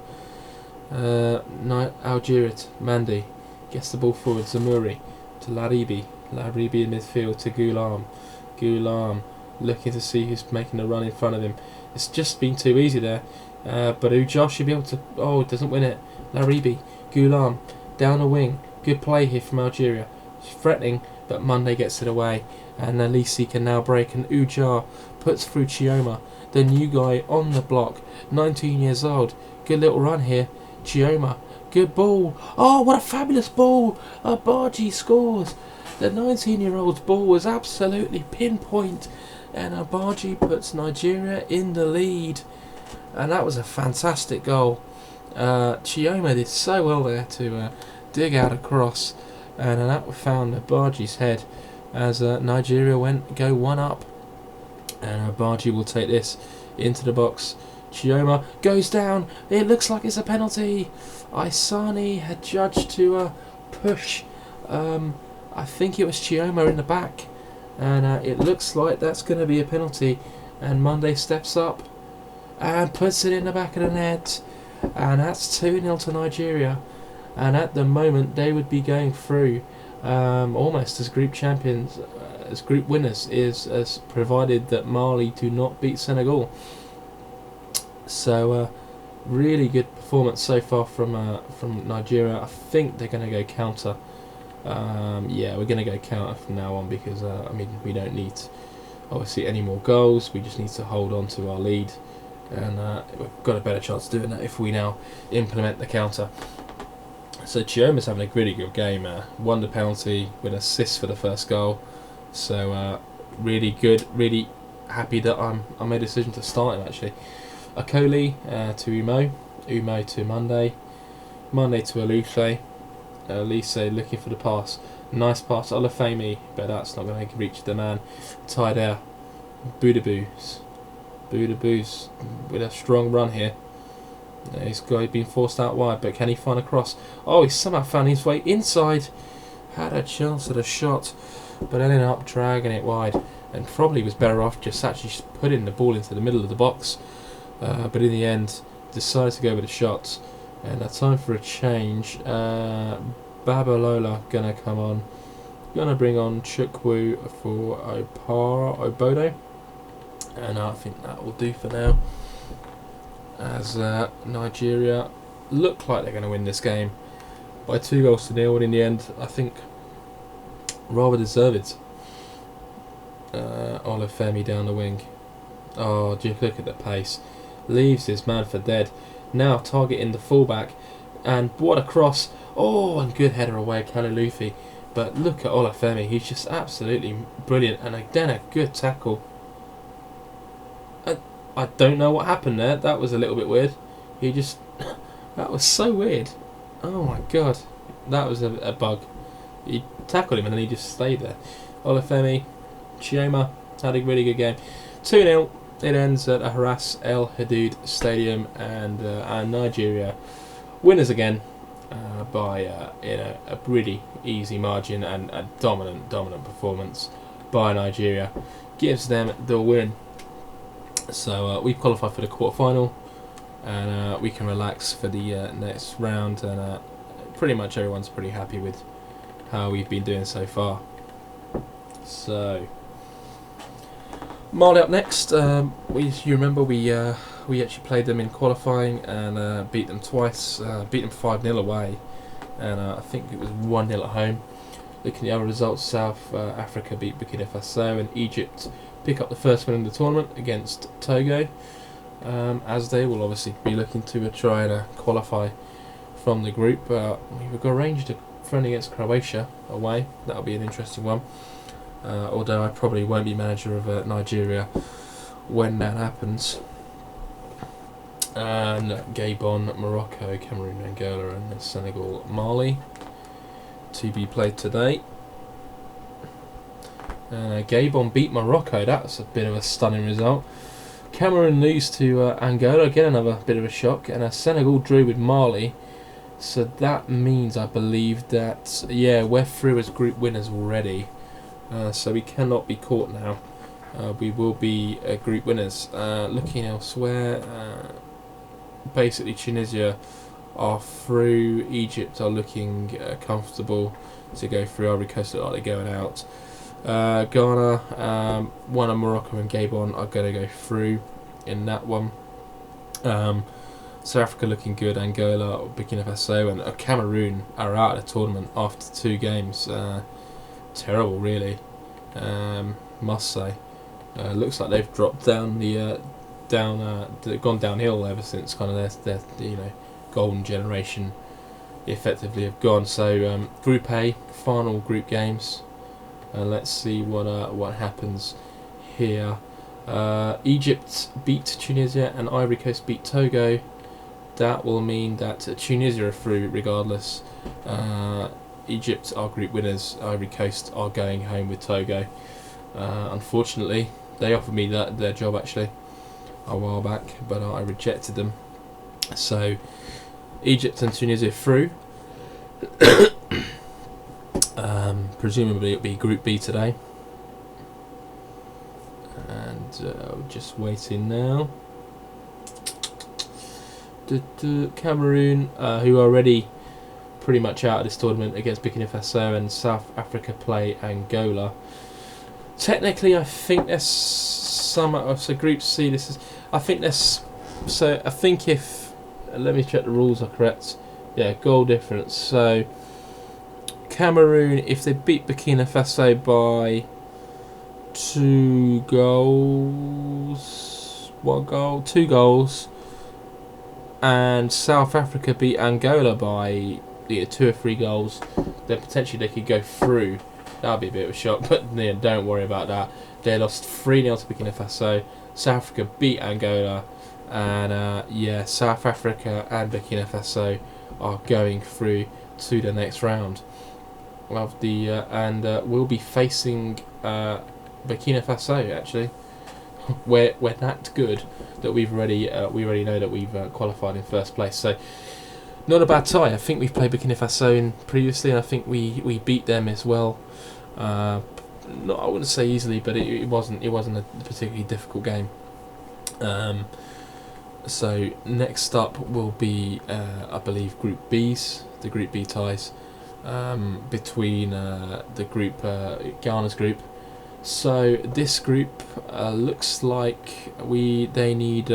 Algeria to Mandi. Gets the ball forward. Zamuri to Laribi. Laribi in midfield to Ghulam. Ghulam looking to see who's making a run in front of him. It's just been too easy there. But Ujar should be able to... Oh, doesn't win it. Laribi. Ghulam. Down the wing. Good play here from Algeria. Threatening, but Monday gets it away. And Elise can now break. And Ujar puts through Chioma. The new guy on the block. 19 years old. Good little run here. Chioma. Good ball. Oh, what a fabulous ball. Abaji scores. The 19-year-old's ball was absolutely pinpoint. And Abaji puts Nigeria in the lead. And that was a fantastic goal. Chioma did so well there to dig out a cross. And that found Abaji's head as Nigeria go one up. And Abaji will take this into the box. Chioma goes down. It looks like it's a penalty. Isani had judged to push. I think it was Chioma in the back. And it looks like that's going to be a penalty. And Monday steps up and puts it in the back of the net. And that's 2-0 to Nigeria. And at the moment they would be going through almost as group champions, as group winners, as provided that Mali do not beat Senegal. So really good performance so far from Nigeria. I think they're going to go counter. Yeah, we're going to go counter from now on because I mean we don't need obviously any more goals. We just need to hold on to our lead, and we've got a better chance of doing that if we now implement the counter. So Chioma's having a really good game. Won the penalty with an assist for the first goal. So really good. Really happy that I made a decision to start him actually. Akoli to Umo. Umo to Monday. Monday to Elise. Elise looking for the pass. Nice pass. Olufemi, but that's not going to reach the man. Tied out. Boudabouz. Boudabouz with a strong run here. He's been forced out wide, but can he find a cross? Oh, he somehow found his way inside. Had a chance at a shot, but ended up dragging it wide. And probably was better off just actually putting the ball into the middle of the box. But in the end, decided to go with a shot. And time for a change. Babalola gonna come on. Gonna bring on Chukwu for Obodo. And I think that will do for now. As Nigeria look like they're going to win this game by 2-0, and in the end I think rather deserved. Olufemi down the wing. Oh, just look at the pace. Leaves his man for dead. Now targeting the fullback, and what a cross. Oh, and good header away, Kalalufi. But look at Olufemi, he's just absolutely brilliant, and again a good tackle. I don't know what happened there. That was a little bit weird. He just... that was so weird. Oh my god. That was a bug. He tackled him and then he just stayed there. Olufemi, Chioma had a really good game. 2-0. It ends at Haras El Hadid Stadium, and Nigeria winners again by a really easy margin, and a dominant performance by Nigeria gives them the win. So we've qualified for the quarterfinal, and we can relax for the next round, and pretty much everyone's pretty happy with how we've been doing so far. So Mali up next. You remember we actually played them in qualifying and beat them twice. Beat them 5-0 away, and I think it was 1-0 at home. Looking at the other results, South Africa beat Burkina Faso, and Egypt pick up the first win in the tournament against Togo, as they will obviously be looking to try and qualify from the group. We've got arranged a friendly against Croatia away. That'll be an interesting one. Although I probably won't be manager of Nigeria when that happens. And Gabon, Morocco, Cameroon, Angola, and Senegal, Mali to be played today. Gabon beat Morocco. That's a bit of a stunning result. Cameroon lose to Angola. Again, another bit of a shock. And Senegal drew with Mali. So that means, I believe, that we're through as group winners already. So we cannot be caught now. We will be group winners. Looking elsewhere, basically Tunisia are through. Egypt are looking comfortable to go through. Ivory Coast look like they're going out. Ghana, one of Morocco and Gabon are going to go through in that one. South Africa looking good. Angola, Burkina Faso, and Cameroon are out of the tournament after 2 games. Terrible, really. Must say. Looks like they've dropped down they've gone downhill ever since kind of their golden generation effectively have gone. So Group A, final group games. Let's see what happens here. Egypt beat Tunisia and Ivory Coast beat Togo. That will mean that Tunisia are through regardless. Egypt are group winners. Ivory Coast are going home with Togo. Unfortunately, they offered me their job actually a while back, but I rejected them. So Egypt and Tunisia through. Presumably it'll be Group B today, and just waiting now. Cameroon, who are already pretty much out of this tournament against Burkina Faso, and South Africa play Angola. Technically, I think there's some. So Group C, this is. I think there's. So I think if. Let me check the rules are correct. Yeah, goal difference. So Cameroon, if they beat Burkina Faso by 2 goals, 2 goals, and South Africa beat Angola by 2 or 3 goals, then potentially they could go through. That would be a bit of a shock, but don't worry about that. They lost 3-0 to Burkina Faso. South Africa beat Angola, and South Africa and Burkina Faso are going through to the next round of the and we'll be facing Burkina Faso actually. we're that good that we already know that we've qualified in first place. So not a bad tie. I think we've played Burkina Faso previously, and I think we beat them as well. I wouldn't say easily, but it wasn't a particularly difficult game. So next up will be I believe Group B's, the Group B ties between the group Ghana's group. So this group looks like they need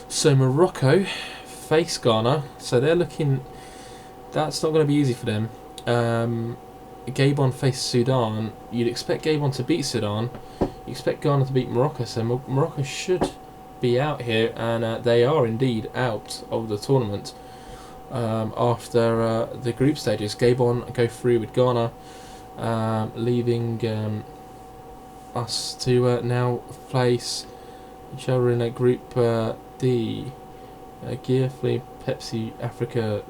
so Morocco face Ghana, so they're looking. That's not going to be easy for them. Gabon face Sudan. You'd expect Gabon to beat Sudan. You expect Ghana to beat Morocco, so Morocco should be out here, and they are indeed out of the tournament after the group stages. Gabon go through with Ghana, leaving us to now face each other in a Group D. Giafme, Pepsi, Africa,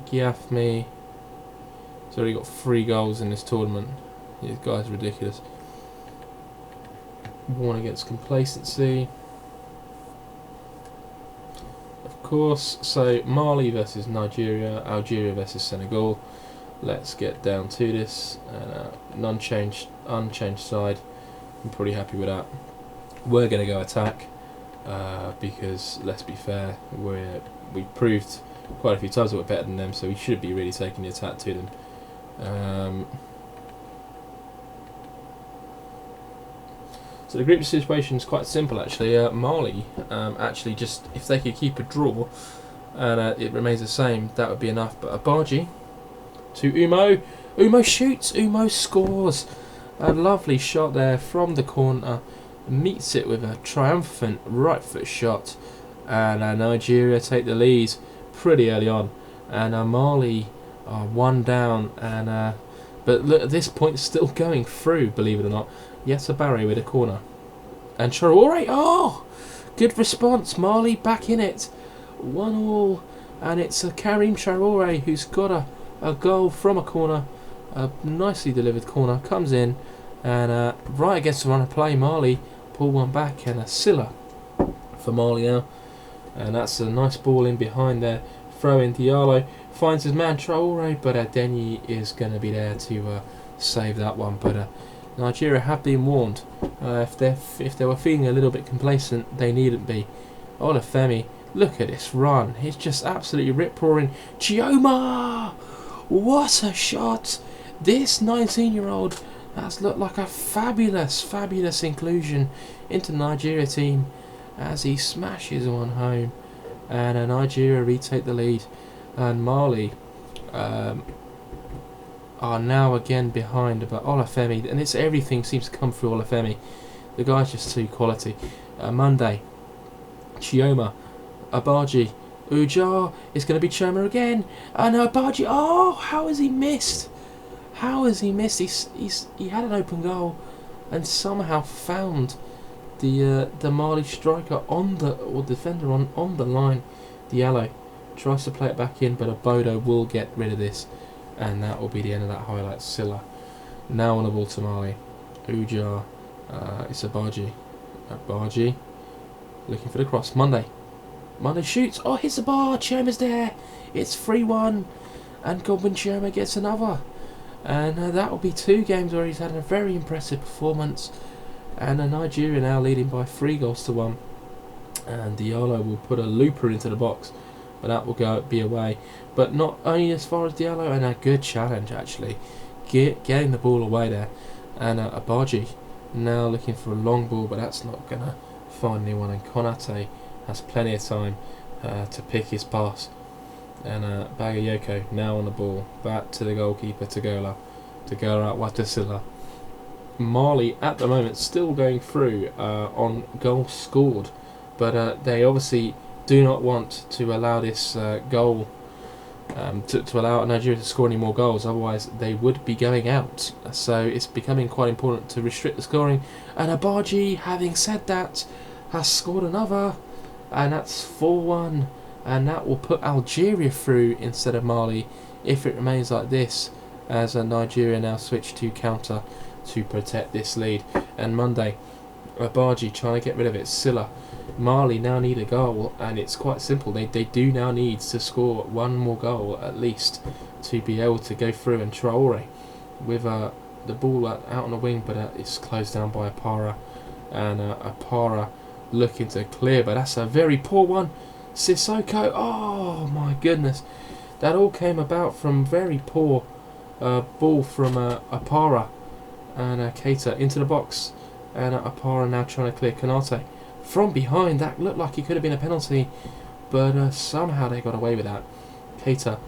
Giafme. He's already got 3 goals in this tournament. This guy's ridiculous. 1 against complacency. Of course, so Mali versus Nigeria, Algeria versus Senegal. Let's get down to this. An unchanged side. I'm pretty happy with that. We're going to go attack because, let's be fair, we proved quite a few times that we're better than them, so we should be really taking the attack to them. So the group situation is quite simple actually. Mali, actually, just if they could keep a draw and it remains the same, that would be enough. But Abaji to Umo, Umo shoots. Umo scores. A lovely shot there from the corner. Meets it with a triumphant right foot shot. And Nigeria take the lead pretty early on. And Mali are one down. And but look, at this point, still going through, believe it or not. Yatabare with a corner. And Traore, oh! Good response. Mali back in it. 1-1. And it's Karim Traore who's got a goal from a corner. A nicely delivered corner. Comes in. And right against the run of play, Mali pull one back. And a Silla for Mali now. And that's a nice ball in behind there. Throw in Diallo. Finds his man Traore. But Denyi is going to be there to save that one. But Nigeria have been warned. If they were feeling a little bit complacent, they needn't be. Olafemi, look at this run. He's just absolutely rip-roaring. Chioma! What a shot! This 19-year-old has looked like a fabulous, fabulous inclusion into the Nigeria team as he smashes one home. And Nigeria retake the lead. And Mali are now again behind, but Olafemi, and it's everything seems to come through Olafemi. The guy's just too quality. Monday, Chioma, Abaji, Ujar is going to be Chioma again, and Abaji. Oh, how has he missed? How has he missed? He had an open goal, and somehow found the Mali striker or defender on the line. Diallo tries to play it back in, but Abodo will get rid of this. And that will be the end of that highlight. Silla now on the ball to Mali. Ujar. It's Abaji. Abaji looking for the cross. Monday shoots. Oh, hits the bar. Chioma's there. It's 3-1. And Godwin Chioma gets another. And that will be 2 games where he's had a very impressive performance. And Nigeria now leading by 3-1. And Diallo will put a looper into the box. But that will be away. But not only as far as Diallo, and a good challenge actually. Getting the ball away there. And Abaji now looking for a long ball, but that's not going to find anyone. And Konate has plenty of time to pick his pass. And Bagayoko now on the ball. Back to the goalkeeper, Togola. Togola out Watasila. Mali at the moment still going through on goals scored. But they obviously do not want to allow this goal to allow Nigeria to score any more goals, otherwise they would be going out. So it's becoming quite important to restrict the scoring. And Abaji, having said that, has scored another, and that's 4-1, and that will put Algeria through instead of Mali if it remains like this, as Nigeria now switch to counter to protect this lead. And Monday, Abaji trying to get rid of it. Silla. Mali now need a goal, and it's quite simple. They do now need to score one more goal at least to be able to go through. And Traore with the ball out on the wing, but it's closed down by Apara, and Apara looking to clear, but that's a very poor one. Sissoko, oh my goodness, that all came about from very poor ball from Apara, and Keita into the box, and Apara now trying to clear Konate from behind. That looked like it could have been a penalty, but somehow they got away with that. Keita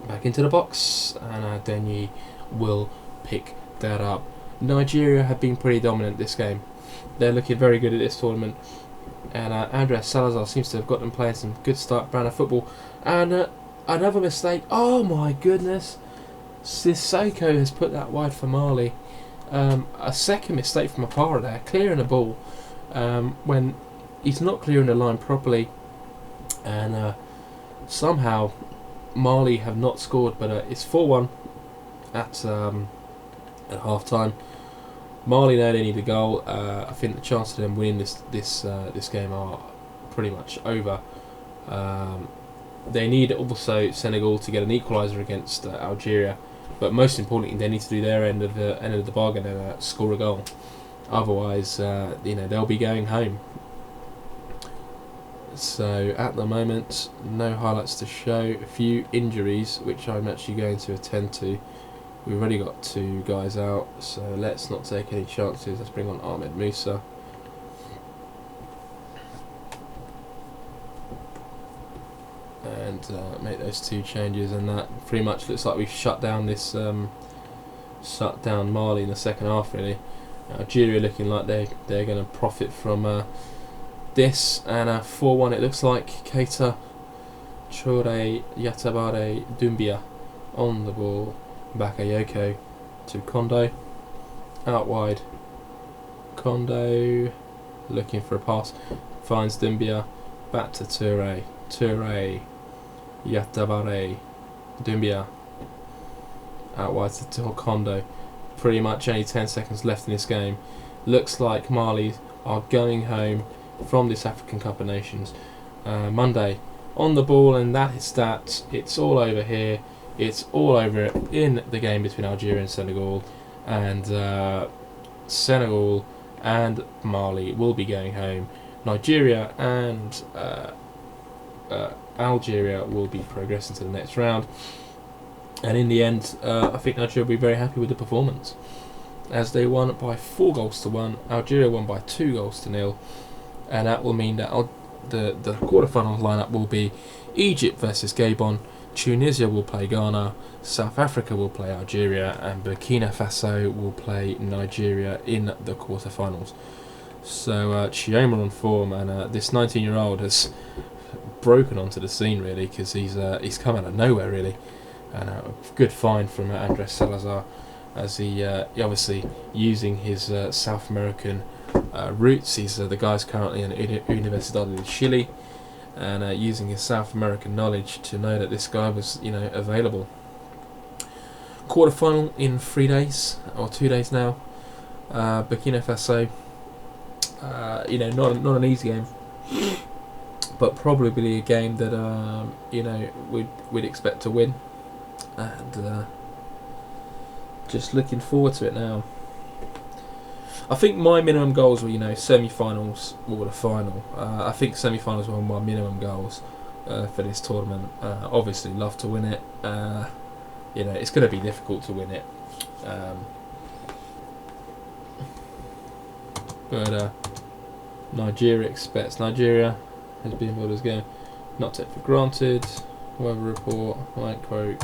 back into the box, and Denyi will pick that up. Nigeria have been pretty dominant this game. They're looking very good at this tournament, and Andres Salazar seems to have got them playing some good start brand of football. And another mistake. Oh my goodness, Sissoko has put that wide for Mali. A second mistake from Apara there, clearing the ball when he's not clearing the line properly, and somehow Mali have not scored. But it's 4-1 at half time. Mali now they need a goal. I think the chances of them winning this game are pretty much over. They need also Senegal to get an equaliser against Algeria, but most importantly, they need to do their end of the bargain and score a goal. Otherwise, they'll be going home. So at the moment, no highlights to show. A few injuries, which I'm actually going to attend to. We've already got 2 guys out, so let's not take any chances. Let's bring on Ahmed Musa. And make those 2 changes, and that pretty much looks like we've shut down this shut down Mali in the second half. Really, Algeria looking like they're going to profit from this, and 4-1 it looks like. Keita, Traore, Yatabare, Doumbia on the ball. Bakayoko to Kondo, out wide. Kondo looking for a pass, finds Doumbia, back to Toure, Yatabare, Doumbia, out wide to Kondo. Pretty much only 10 seconds left in this game. Looks like Mali are going home from this African Cup of Nations Monday. On the ball, and that is that. It's all over here. It's all over in the game between Algeria and Senegal, and Senegal and Mali will be going home. Nigeria and Algeria will be progressing to the next round, and in the end, I think Nigeria will be very happy with the performance, as they won by 4-1. Algeria won by 2-0, and that will mean that the quarterfinals lineup will be Egypt versus Gabon, Tunisia will play Ghana, South Africa will play Algeria, and Burkina Faso will play Nigeria in the quarterfinals. So Chioma on form, and this 19-year-old has broken onto the scene really, because he's come out of nowhere really, and a good find from Andres Salazar, as he obviously using his South American roots. He's the guy's currently in Universidad de Chile, and using his South American knowledge to know that this guy was available. Quarterfinal in 3 days or 2 days now. Burkina Faso, not an easy game, but probably a game that we'd expect to win, and just looking forward to it now. I think my minimum goals were, semi-finals or the final. I think semi-finals were my minimum goals for this tournament. Obviously, love to win it. It's going to be difficult to win it. But Nigeria has been involved as game. Not take for granted. Weather report. Right quote.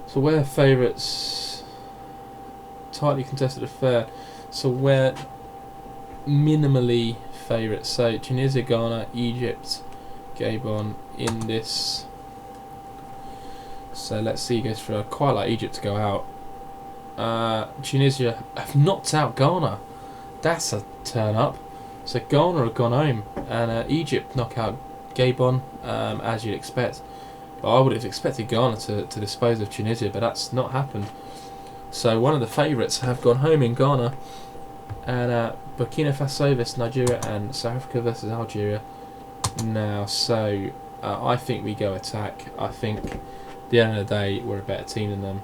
So we're favourites, tightly contested affair. So we're minimally favourites. So Tunisia, Ghana, Egypt, Gabon in this. So let's see, goes for quite like Egypt to go out. Tunisia have knocked out Ghana. That's a turn up. So Ghana have gone home, and Egypt knock out Gabon, as you'd expect. But I would have expected Ghana to dispose of Tunisia, but that's not happened. So one of the favourites have gone home in Ghana, and Burkina Faso versus Nigeria, and South Africa versus Algeria now. So I think we go attack. I think at the end of the day we're a better team than them.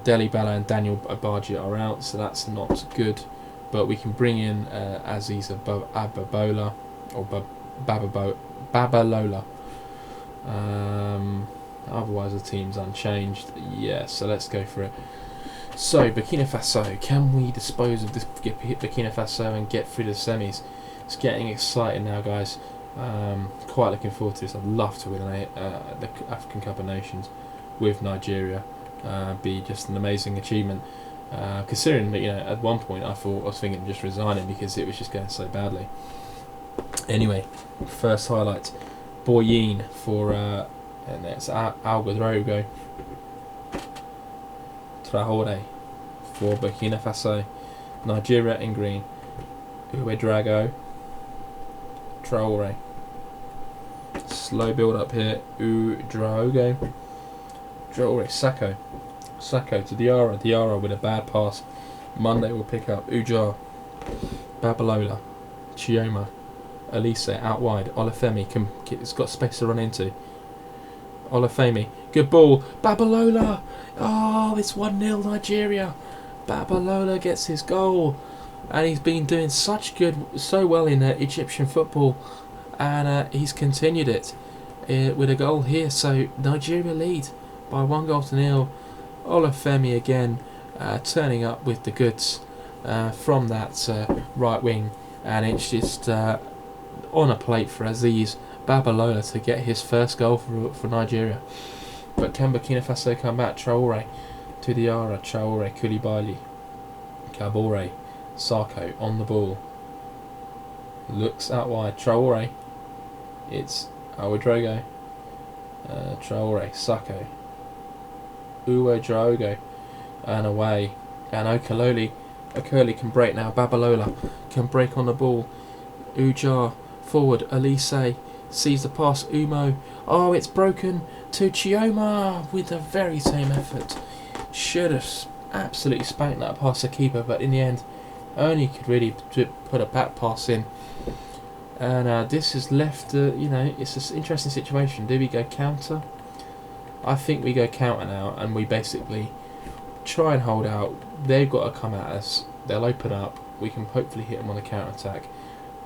Deli Bala and Daniel Abaji are out, so that's not good. But we can bring in Aziz Ababola or Babalola. Otherwise the team's unchanged. Yeah, so let's go for it. So Burkina Faso, can we dispose of this Burkina Faso and get through the semis? It's getting exciting now, guys. Quite looking forward to this. I'd love to win the African Cup of Nations with Nigeria. Be just an amazing achievement, considering that at one point I was thinking of just resigning because it was just going so badly. Anyway, first highlight. Boyin for and it's Ouedraogo. Traore for Burkina Faso. Nigeria in green. Ouedraogo. Traore. Slow build up here. Ouedraogo. Traore. Sako to Diarra. Diarra with a bad pass. Monday will pick up. Ujar. Babalola. Chioma. Elise out wide. Olafemi it's got space to run into. Olafemi, good ball. Babalola. Oh, it's 1-0 Nigeria. Babalola gets his goal, and he's been doing so well in Egyptian football, and he's continued it with a goal here. So Nigeria lead by 1-0. Olafemi again turning up with the goods from that right wing, and it's just on a plate for Aziz Babalola to get his first goal for Nigeria. But can Burkina Faso come back? Traore to Diarra, Traore, Koulibaly, Kabore, Sarko on the ball. Looks out wide. Traore. It's Ouedraogo. Traore, Sako, Uwe Drogo, and away. And Okololi can break now. Babalola can break on the ball. Ujar forward. Elise sees the pass. Umo. Oh, it's broken to Chioma with the very same effort. Should have absolutely spanked that past the keeper, but in the end, only could really put a back pass in. And this has left, it's an interesting situation. Do we go counter? I think we go counter now, and we basically try and hold out. They've got to come at us. They'll open up. We can hopefully hit them on the counter attack,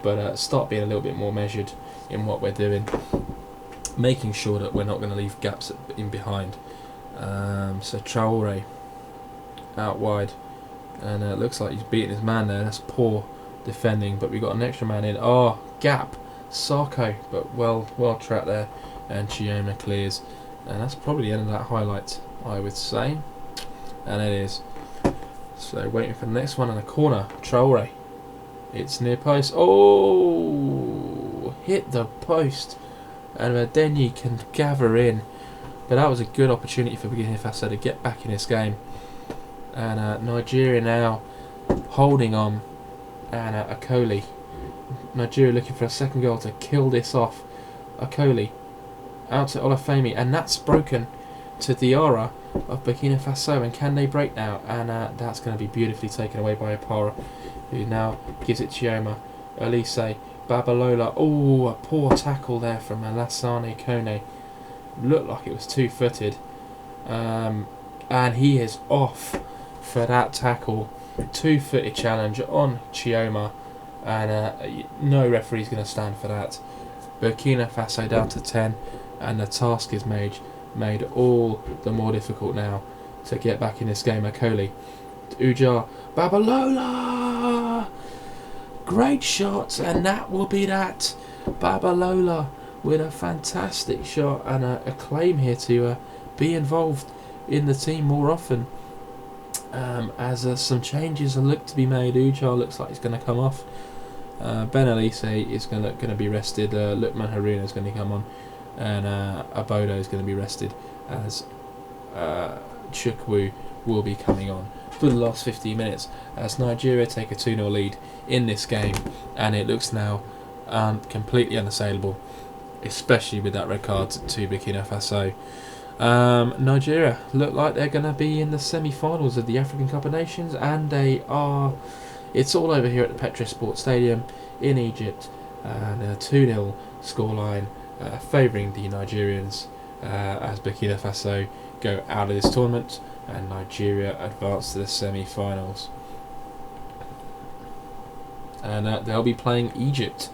but start being a little bit more measured in what we're doing, making sure that we're not going to leave gaps in behind. So Traore out wide, and it looks like he's beating his man there. That's poor defending, but we got an extra man in. Oh, gap, Sarko, but well trapped there, and Chioma clears, and that's probably the end of that highlight, I would say, and it is. So waiting for the next one in the corner. Traore, it's near post. Oh, hit the post, and Verdenyi can gather in, but that was a good opportunity for Burkina Faso to get back in this game, and Nigeria now holding on. And Akoli. Nigeria looking for a second goal to kill this off. Akoli out to Olafemi, and that's broken to Diarra of Burkina Faso. And can they break now? And that's going to be beautifully taken away by Opara, who now gives it Chioma. Elise, Babalola. Oh, a poor tackle there from Alassane Kone. Looked like it was two-footed. And he is off for that tackle. Two-footed challenge on Chioma, and no referee's going to stand for that. Burkina Faso down to 10, and the task is made all the more difficult now to get back in this game. Akoli, Ujar, Babalola, great shot, and that will be that. Babalola with a fantastic shot, and a claim here to be involved in the team more often. As some changes are looked to be made. Ujar looks like he's going to come off. Ben Elise is going to be rested. Lukman Haruna is going to come on, and Abodo is going to be rested, as Chukwu will be coming on for the last 15 minutes as Nigeria take a 2-0 lead in this game, and it looks now completely unassailable, especially with that red card to Burkina Faso. Nigeria look like they're going to be in the semi-finals of the African Cup of Nations, and they are. It's all over here at the Petra Sports Stadium in Egypt, and a 2-0 scoreline favouring the Nigerians as Burkina Faso go out of this tournament and Nigeria advance to the semi-finals. And they'll be playing Egypt,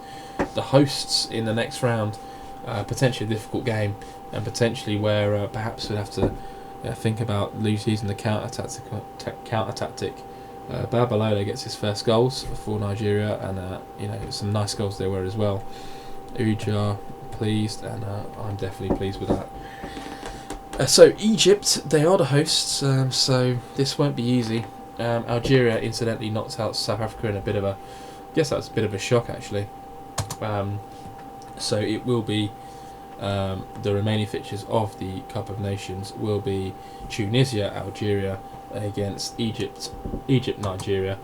the hosts, in the next round. Potentially a difficult game, and potentially where perhaps we'd have to think about using the counter tactic. Babalola gets his first goals for Nigeria, and some nice goals there were as well. Ujar pleased, and I'm definitely pleased with that. So Egypt, they are the hosts, so this won't be easy. Algeria incidentally knocked out South Africa in a bit of a, I guess that was a bit of a shock actually. So it will be the remaining fixtures of the Cup of Nations will be Tunisia, Algeria against Egypt, Nigeria,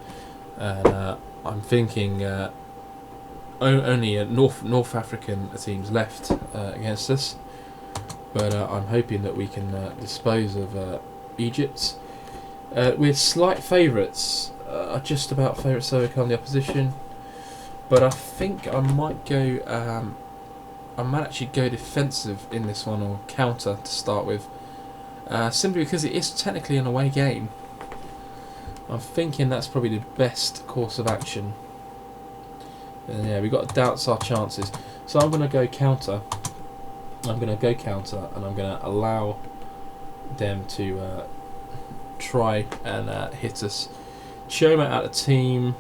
and I'm thinking only North African teams left against us, but I'm hoping that we can dispose of Egypt. We're slight favourites, just about favourites, so on the opposition. But I think I might go. I might actually go defensive in this one, or counter to start with, simply because it is technically an away game. I'm thinking that's probably the best course of action. And yeah, we've got to doubts our chances. So I'm going to go counter. And I'm going to allow them to try and hit us. Chioma out of team.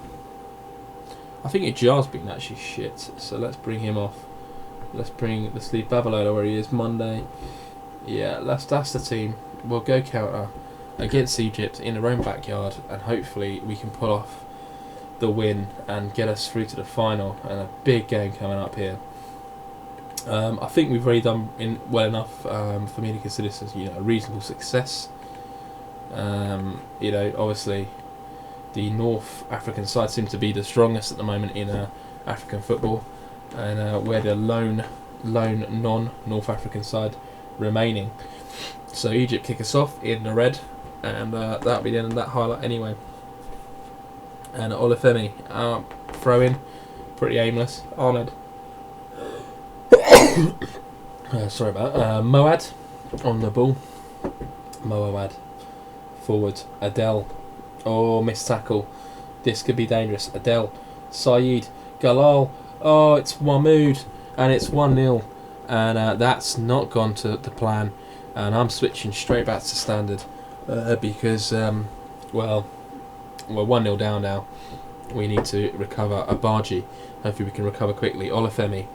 I think Ijar's been actually shit, so let's bring him off. Let's leave Babalola where he is. Monday. Yeah, that's the team. We'll go counter against Egypt in their own backyard, and hopefully we can pull off the win and get us through to the final, and a big game coming up here. I think we've already done well enough for me to consider this as a reasonable success. Obviously the North African side seems to be the strongest at the moment in African football, and we're the lone non-North African side remaining. So Egypt kick us off in the red, and that'll be the end of that highlight anyway. And Olufemi throw in, pretty aimless. Ahmed, sorry about Moad on the ball. Moad forward. Adel, missed tackle. This could be dangerous. Adel, Saeed, Galal. Oh, it's Mahmoud, and it's 1-0, and that's not gone to the plan. And I'm switching straight back to standard because we're 1-0 down now. We need to recover. Abaji, hopefully we can recover quickly. Olufemi,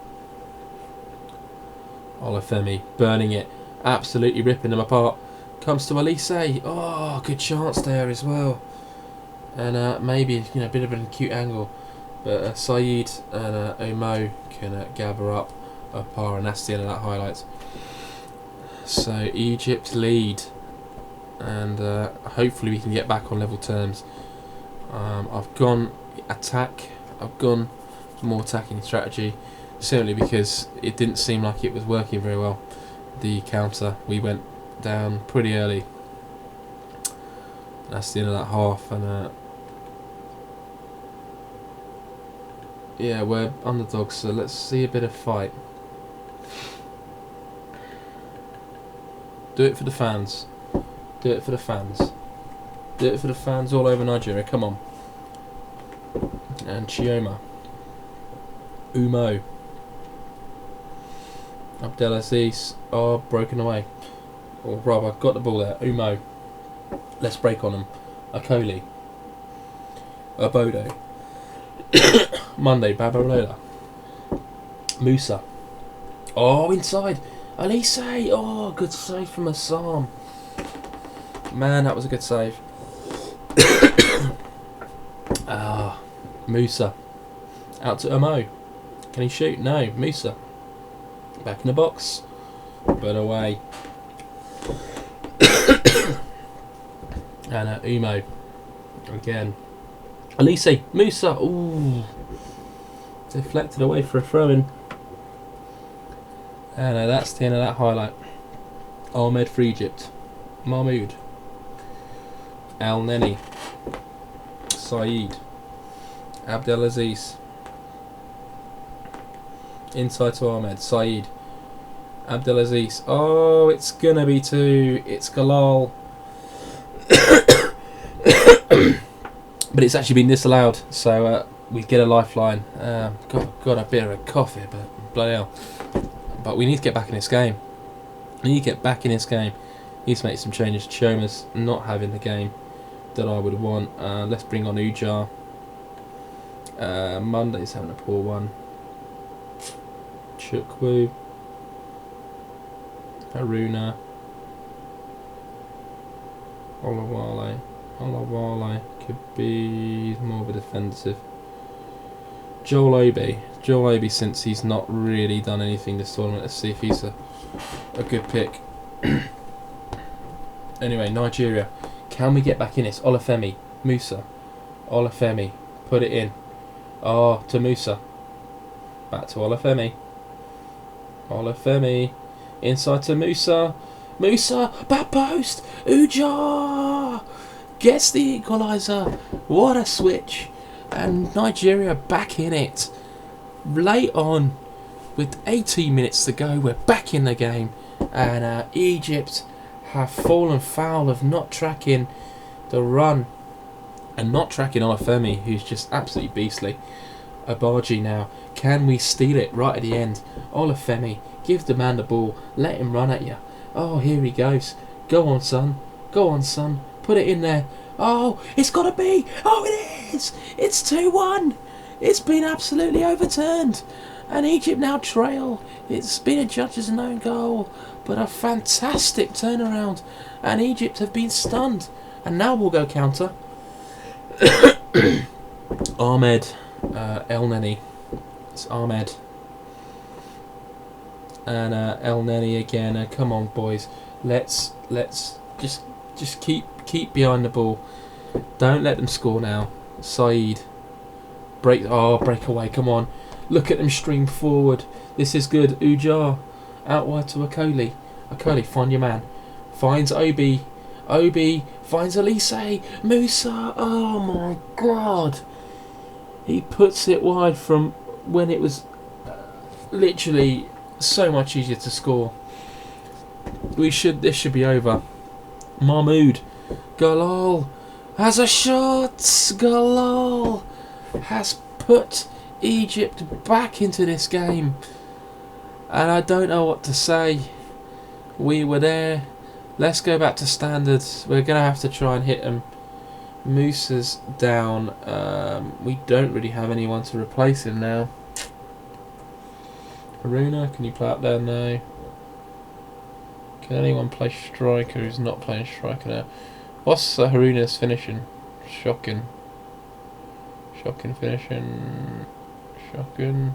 burning it, absolutely ripping them apart. Comes to Elise. Oh, good chance there as well. And maybe a bit of an acute angle, but Saeed and Omo can gather up a par, and that's the end of that highlight. So Egypt lead, and hopefully we can get back on level terms. I've gone attack. I've gone for more attacking strategy, simply because it didn't seem like it was working very well. The counter, we went down pretty early. That's the end of that half, and yeah, we're underdogs, so let's see a bit of fight. Do it for the fans. Do it for the fans. Do it for the fans all over Nigeria. Come on. And Chioma. Umo. Abdelaziz. Oh, broken away. Or rather, got the ball there. Umo. Let's break on him. Akoli. Obodo. Monday. Babalola. Musa. Oh, inside. Elise. Oh, good save from Assam. Man, that was a good save. Musa. Out to Omo. Can he shoot? No. Musa. Back in the box. But away. And Umo. Again. Elise. Musa. Ooh. Deflected away for a throw-in. And that's the end of that highlight. Ahmed for Egypt. Mahmoud. Al Neni. Saeed. Abdelaziz. Inside to Ahmed. Saeed. Abdelaziz. Oh, it's gonna be 2. It's Galal. But it's actually been disallowed, so we get a lifeline. Got a bit of a cough here, but bloody hell. But we need to get back in this game. We need to get back in this game. Need to make some changes. Choma's not having the game that I would want. Let's bring on Ujar. Monday's having a poor one. Chukwu. Haruna. Olawale could be more of a defensive. Joel Obi, since he's not really done anything this tournament, let's see if he's a good pick. Anyway, Nigeria. Can we get back in this? Olufemi. Musa. Olufemi. Put it in. Oh, to Musa. Back to Olufemi. Olufemi. Inside to Musa. Musa. Back post. Ujar. Gets the equaliser. What a switch. And Nigeria back in it. Late on. With 18 minutes to go. We're back in the game. And Egypt have fallen foul of not tracking the run and not tracking Olufemi, who's just absolutely beastly. Abaji now. Can we steal it right at the end? Olufemi, give the man the ball. Let him run at you. Oh, here he goes. Go on, son. Go on, son. Put it in there. Oh, it's got to be. Oh, it is. It's 2-1. It's been absolutely overturned. and Egypt now trail. It's been adjudged as an own goal, but a fantastic turnaround, and Egypt have been stunned. And now we'll go counter. Ahmed El Neni. It's Ahmed. And El Neni again. Come on, boys. Let's just keep behind the ball. Don't let them score now. Saeed. Break away. Come on. Look at them stream forward. This is good. Ujar. Out wide to Akoli. Akoli, find your man. Finds Obi. Obi finds Elise. Musa. Oh my God. He puts it wide from when it was literally so much easier to score. This should be over. Mahmoud. Galal has a shot. Galal has put Egypt back into this game. And I don't know what to say. We were there. Let's go back to standards. We're going to have to try and hit them. Musa's down. We don't really have anyone to replace him now. Haruna, can you play up there? No. Can anyone play striker who's not playing striker now? What's Haruna's finishing? Shocking. Shocking finishing. Shocking.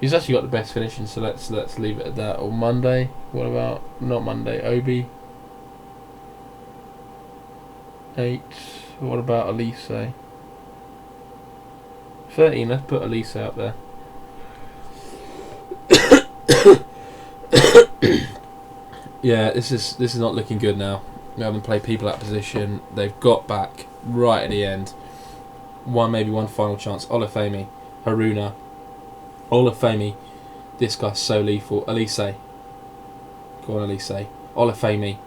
He's actually got the best finishing, so let's leave it at that. Or Monday. What about not Monday? Obi. 8. What about Elise? 13. Let's put Elise out there. Yeah, this is not looking good now. We haven't played people at position. They've got back right at the end. Maybe one final chance. Olafemi, Haruna. Olafemi, this guy's so lethal. Elise. Go on, Elise. Olafemi.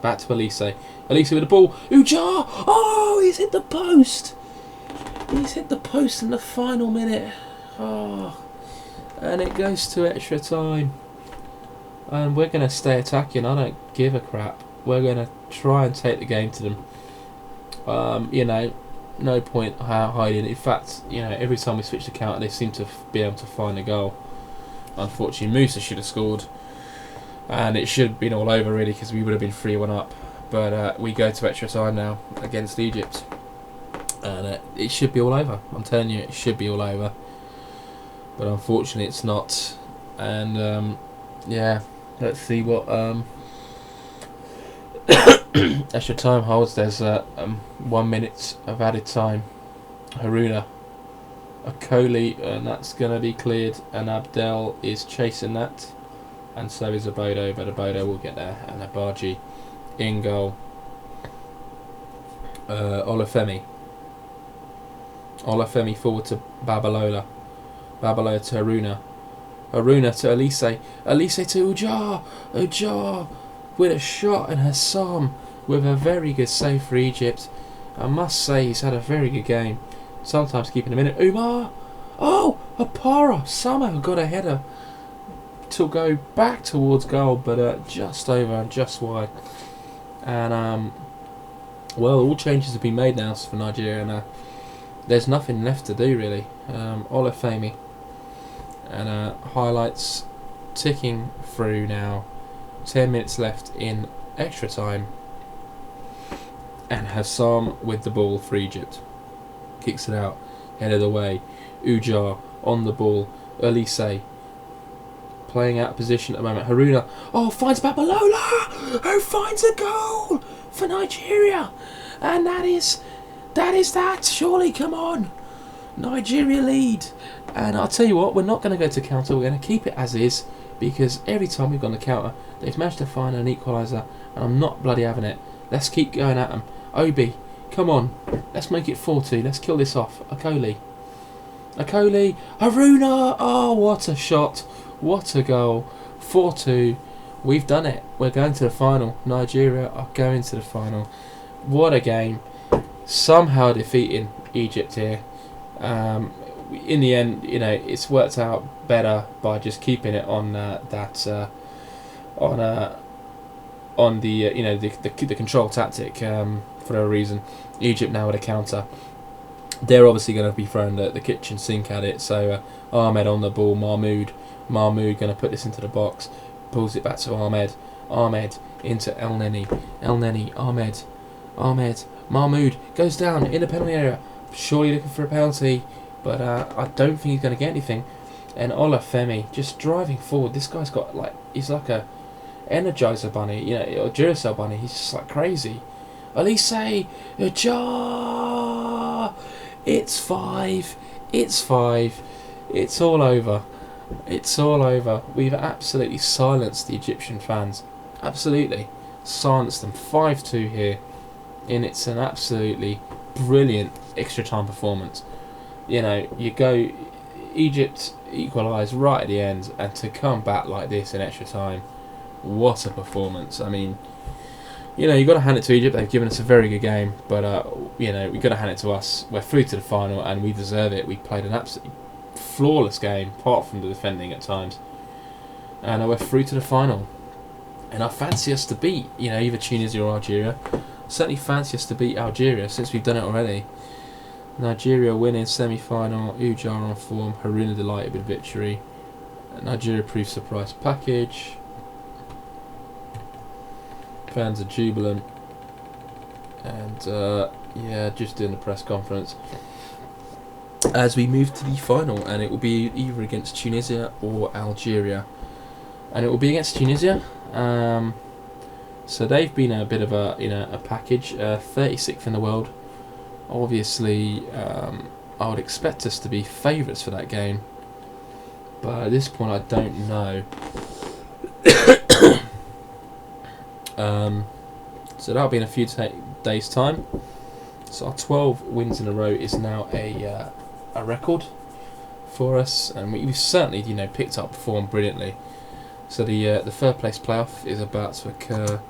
Back to Elise. Elise with the ball. Ujar! Oh, he's hit the post! He's hit the post in the final minute. Oh. And it goes to extra time. And we're going to stay attacking. I don't give a crap. We're going to try and take the game to them. You know, no point hiding. In fact, you know, every time we switch the counter, they seem to be able to find a goal. Unfortunately, Musa should have scored, and it should have been all over really, because we would have been 3-1 up. But we go to extra time now against Egypt, and it should be all over. I'm telling you, it should be all over. But unfortunately, it's not. And yeah, let's see what extra time holds. There's 1 minute of added time. Haruna, Akoli, and that's going to be cleared. And Abdel is chasing that, and so is Abodo. But Abodo will get there. And Abaji in goal. Olafemi forward to Babalola. Babalola to Haruna. Haruna to Elise. Elise to Ujar. Ujar with a shot, and Hassam with a very good save for Egypt. I must say he's had a very good game. Sometimes keeping him in it. Umar! Oh! Apara somehow got a header to go back towards goal, but just over and just wide. And well, all changes have been made now for Nigeria, and there's nothing left to do really. Olafemi and highlights ticking through now. 10 minutes left in extra time, and Hassam with the ball for Egypt. Kicks it out, headed away. Ujar on the ball. Elise playing out of position at the moment. Haruna, finds Babalola, who finds a goal for Nigeria, and that is that. Surely, come on, Nigeria lead. And I'll tell you what, we're not going to go to counter. We're going to keep it as is, because every time we've gone to counter, they've managed to find an equaliser, and I'm not bloody having it. Let's keep going at them. Obi, come on, let's make it 4-2. Let's kill this off. Akoli, Haruna. Oh, what a shot! What a goal! 4-2. We've done it. We're going to the final. Nigeria are going to the final. What a game! Somehow defeating Egypt here. In the end, you know, it's worked out better by just keeping it on on the the control tactic for a reason. Egypt now with a counter. they're obviously going to be throwing the kitchen sink at it. So Ahmed on the ball, Mahmoud going to put this into the box, pulls it back to Ahmed into El Neni, Ahmed, Mahmoud goes down in the penalty area, surely looking for a penalty, but I don't think he's going to get anything. And Olafemi just driving forward. This guy's got he's like a Energizer bunny, or Duracell bunny. He's just like crazy. Elise, Jar. It's 5. It's all over. We've absolutely silenced the Egyptian fans. Absolutely silenced them. 5-2 here, and it's an absolutely brilliant extra time performance. You go, Egypt equalise right at the end, and to come back like this in extra time, what a performance! I mean, you've got to hand it to Egypt. They've given us a very good game, but we've got to hand it to us. We're through to the final, and we deserve it. We played an absolutely flawless game, apart from the defending at times, and we're through to the final. And I fancy us to beat, either Tunisia or Algeria. Certainly fancy us to beat Algeria, since we've done it already. Nigeria winning semi-final. Ujar on form. Haruna delighted with victory. Nigeria proved surprise package. Fans are jubilant. And just doing the press conference as we move to the final, and it will be either against Tunisia or Algeria, and it will be against Tunisia. So they've been a bit of a package. 36th in the world. Obviously, I would expect us to be favourites for that game, but at this point I don't know. So that'll be in a few days' time. So our 12 wins in a row is now a record for us, and we've certainly picked up, performed brilliantly. So the third place playoff is about to occur.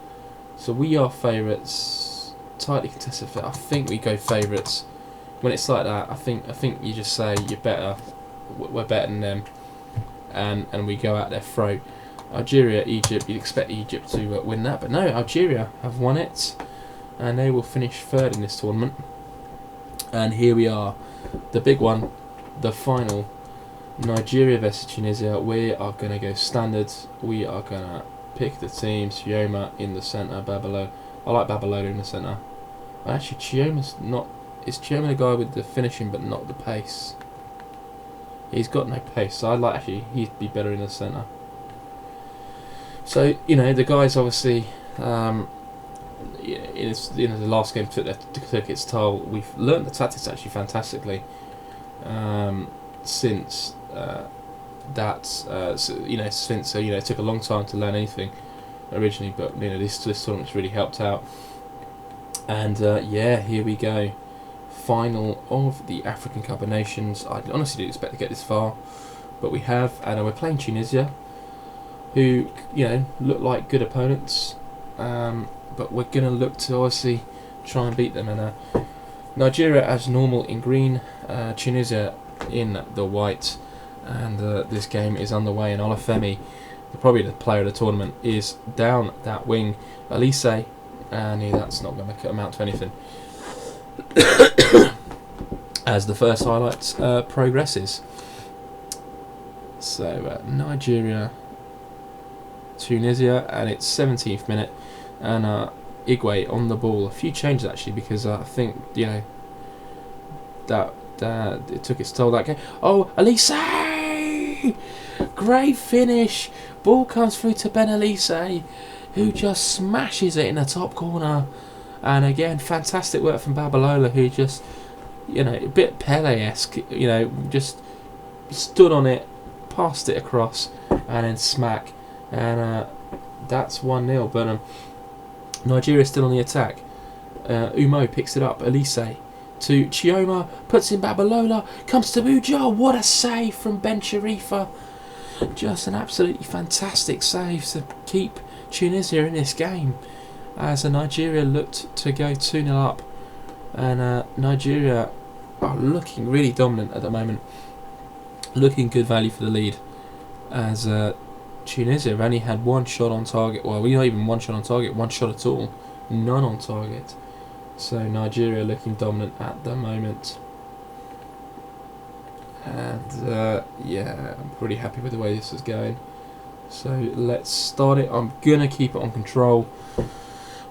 So we are favourites, tightly contested. I think we go favourites when it's like that. I think you just say you're better, we're better than them, and we go out their throat. Algeria, Egypt, you'd expect Egypt to win that, but no, Algeria have won it, and they will finish third in this tournament. And here we are, the big one, the final, Nigeria versus Tunisia. We are going to go standard. We are going to pick the team. Chioma in the centre, Babalo. I like Babalola in the centre. Actually, Chioma's not... Is Chioma the guy with the finishing but not the pace? He's got no pace, so I'd like actually he'd be better in the centre. So, the guys obviously, the last game took its toll. We've learnt the tactics actually fantastically since it took a long time to learn anything originally, but this tournament's really helped out. And here we go, final of the African Cup of Nations. I honestly didn't expect to get this far, but we have, and we're playing Tunisia, who look like good opponents, but we're going to look to obviously try and beat them. And Nigeria as normal in green, Tunisia in the white, and this game is underway. And Olafemi, probably the player of the tournament, is down that wing. Elise, and that's not going to amount to anything as the first highlights progresses. So Nigeria, Tunisia, and it's 17th minute, and Igwe on the ball. A few changes actually, because I think that it took its toll that game. Oh, Elise! Great finish. Ball comes through to Ben Elise, who just smashes it in the top corner. And again, fantastic work from Babalola, who just, a bit Pele-esque, just stood on it, passed it across, and then smack. And that's 1-0. But Nigeria still on the attack. Umo picks it up. Elise to Chioma, puts in Babalola, comes to Buja. What a save from Ben Sharifa. Just an absolutely fantastic save to keep Tunisia in this game, as Nigeria looked to go 2-0 up. And Nigeria are looking really dominant at the moment, looking good value for the lead, as Tunisia have only had one shot on target. Well, not even one shot on target, one shot at all, none on target. So Nigeria looking dominant at the moment. And yeah, I'm pretty happy with the way this is going. So let's start it. I'm gonna keep it on control.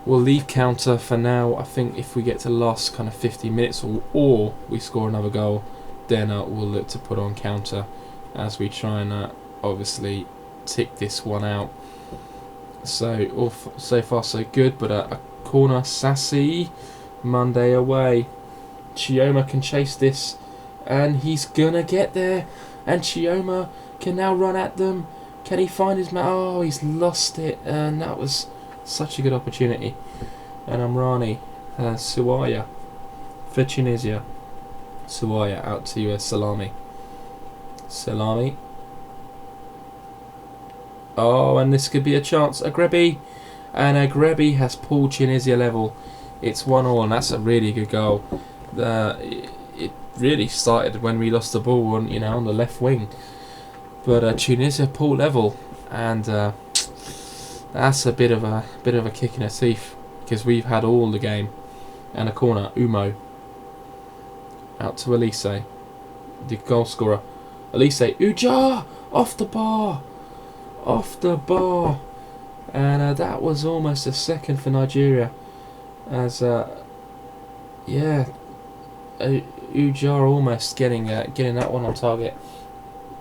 We'll leave counter for now. I think if we get to the last kind of 50 minutes or we score another goal, then we'll look to put on counter as we try and obviously tick this one out. So so far so good, but a corner, Sassy, Monday away. Chioma can chase this, and he's gonna get there, and Chioma can now run at them. Can he find his man? Oh, he's lost it, and that was such a good opportunity. And Amrani, Suwaya for Tunisia. Suwaya out to Salami. Salami. Oh, and this could be a chance. Agrebi. And Agrebi has pulled Tunisia level. It's 1-1, and that's a really good goal. It really started when we lost the ball on, on the left wing. But Tunisia pulled level, and that's a bit of a kick in the teeth, because we've had all the game. And a corner, Umo. Out to Elise, the goal scorer. Elise, Ujar! Off the bar! Off the bar! And that was almost a second for Nigeria. As, yeah, Ujar almost getting that one on target.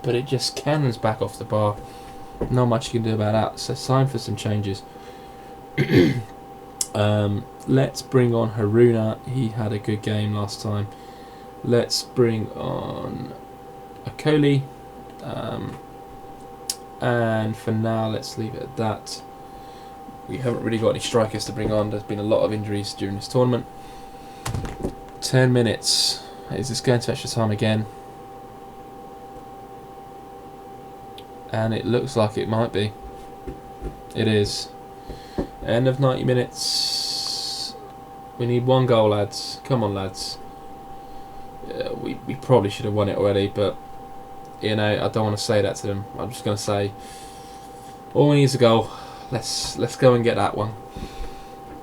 But it just cannons back off the bar. Not much you can do about that. So time for some changes. Let's bring on Haruna. He had a good game last time. Let's bring on Akoli. And for now, let's leave it at that. We haven't really got any strikers to bring on. There's been a lot of injuries during this tournament. 10 minutes. Is this going to extra time again? And it looks like it might be. It is. End of 90 minutes. We need one goal, lads. Come on, lads. We probably should have won it already, but I don't want to say that to them. I'm just going to say all we need is a goal. Let's go and get that one.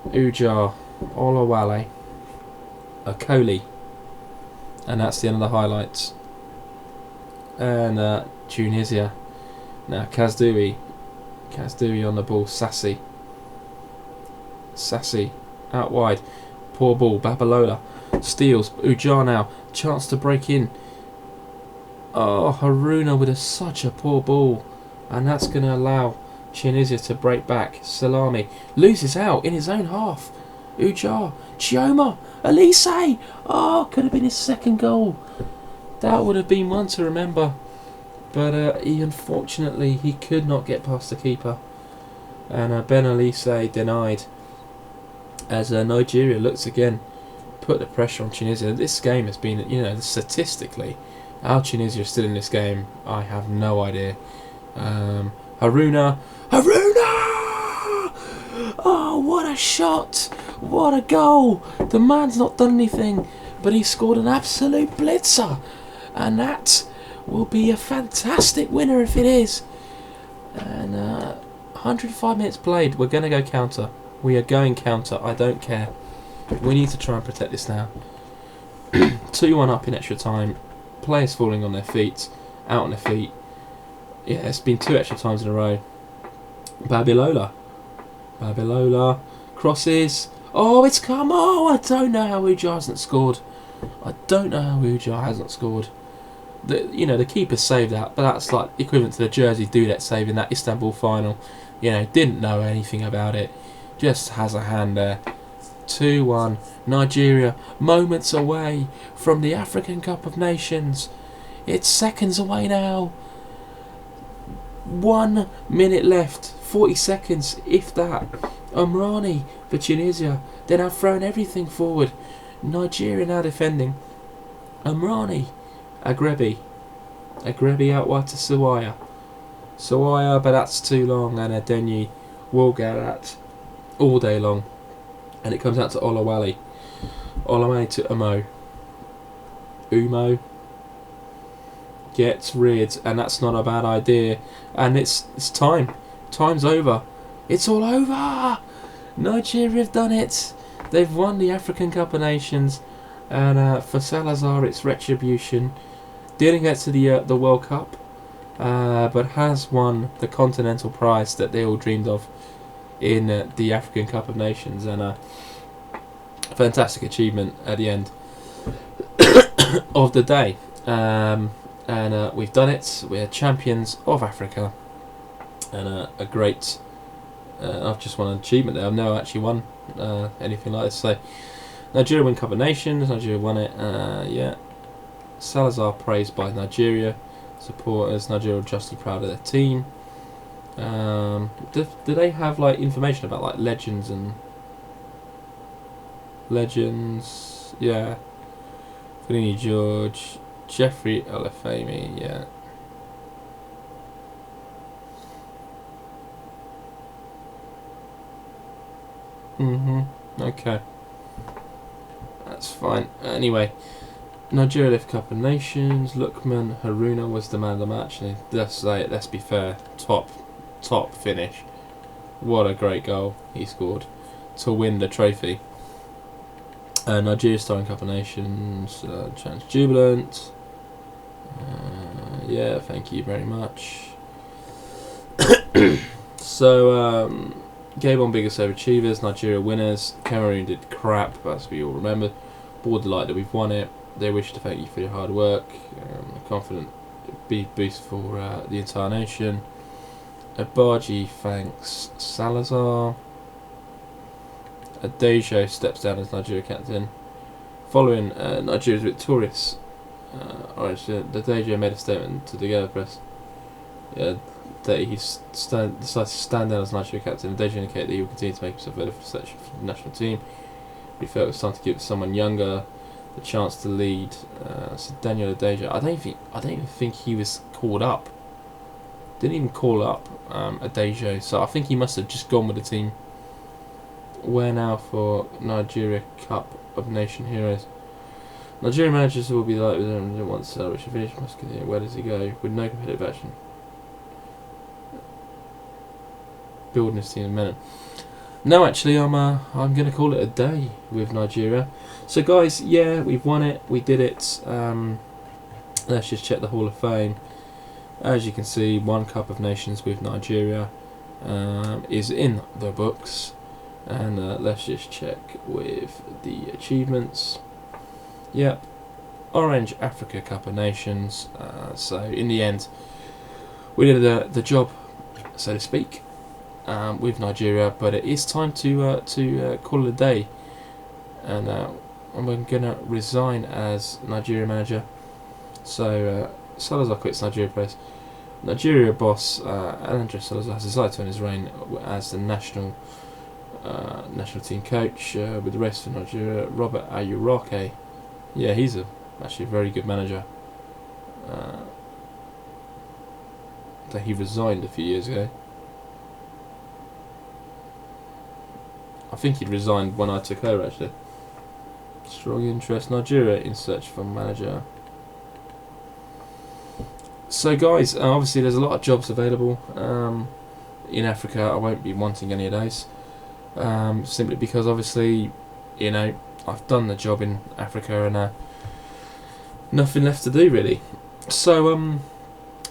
Ujar, Olawale, Akoli, and that's the end of the highlights. And Tunisia. Now Kazdoui on the ball. Sassy out wide. Poor ball. Babalola steals. Ujar now. Chance to break in. Oh, Haruna with such a poor ball, and that's going to allow Tunisia to break back. Salami loses out in his own half. Ujar, Chioma, Elise. Oh, could have been his second goal. That would have been one to remember. But unfortunately he could not get past the keeper, and Ben Elise denied. As Nigeria looks again, put the pressure on Tunisia. This game has been, statistically, how Tunisia is still in this game, I have no idea. Haruna! Oh, what a shot! What a goal! The man's not done anything, but he scored an absolute blitzer, and that will be a fantastic winner if it is. And 105 minutes played. We're going to go counter. We are going counter. I don't care. We need to try and protect this now. 2-1 up in extra time. Players falling on their feet. Out on their feet. Yeah, it's been 2 extra times in a row. Babilola. Crosses. Oh, it's come. Oh, I don't know how Ujar hasn't scored. The keeper saved that, but that's like equivalent to the Jersey Dudek save in that Istanbul final. Didn't know anything about it. Just has a hand there. 2-1. Nigeria, moments away from the African Cup of Nations. It's seconds away now. 1 minute left. 40 seconds, if that. Amrani for Tunisia. Then I've thrown everything forward. Nigeria now defending. Amrani. Agrebi out wide to Suwaya, but that's too long, and Adenyi will get that all day long. And it comes out to Olawale to Umo gets rid, and that's not a bad idea. And it's time's over. It's all over. Nigeria have done it. They've won the African Cup of Nations, and for Salazar it's retribution. Didn't get to the World Cup, but has won the continental prize that they all dreamed of in the African Cup of Nations, and a fantastic achievement at the end of the day. And we've done it. We're champions of Africa, and a great. I've just won an achievement there. I've never actually won anything like this. So Nigeria win Cup of Nations. Nigeria won it. Yeah. Salazar praised by Nigeria supporters. Nigeria are justly proud of their team. Do they have like information about like legends? Yeah. Fellini George, Jeffrey Olafemi, yeah. Okay. That's fine. Anyway, Nigeria lift Cup of Nations. Lukman Haruna was the man of the match. And let's be fair. Top finish. What a great goal he scored to win the trophy. Nigeria starting Cup of Nations. Chance Jubilant. Yeah, thank you very much. So, Gabon biggest overachievers, Nigeria winners. Cameroon did crap, as we all remember. Board delight that we've won it. They wish to thank you for your hard work. Confident big boost for the entire nation. Abaji thanks Salazar. Adejo steps down as Nigeria captain. Following Nigeria's victorious the Adejo made a statement to the Together Press that he decided to stand down as Nigeria captain. Adejo indicated that he would continue to make himself available for selection for the national team. He felt it was time to give someone younger the chance to lead. So Daniel Adejo, I don't even think he was called up. Didn't even call up Adejo, so I think he must have just gone with the team. Where now for Nigeria Cup of Nation Heroes? Nigerian managers will be like with them once celebration finish. Where does he go? With no competitive action. Building his team in a minute. No, actually, I'm gonna call it a day with Nigeria. So, guys, yeah, we've won it. We did it. Let's just check the Hall of Fame. As you can see, one Cup of Nations with Nigeria is in the books. And let's just check with the achievements. Yep, Orange Africa Cup of Nations. So in the end, we did the job, so to speak, with Nigeria. But it is time to call it a day, and I'm gonna resign as Nigeria manager. So Salazar quits Nigeria press. Nigeria boss Andres Salazar has decided to end his reign as the national team coach with the rest of Nigeria. Robert Ayuroke, yeah, he's actually a very good manager. That he resigned a few years ago. I think he'd resigned when I took over, actually. Strong interest. Nigeria in search for manager. So, guys, obviously there's a lot of jobs available in Africa. I won't be wanting any of those. Simply because obviously, you know, I've done the job in Africa and nothing left to do really. So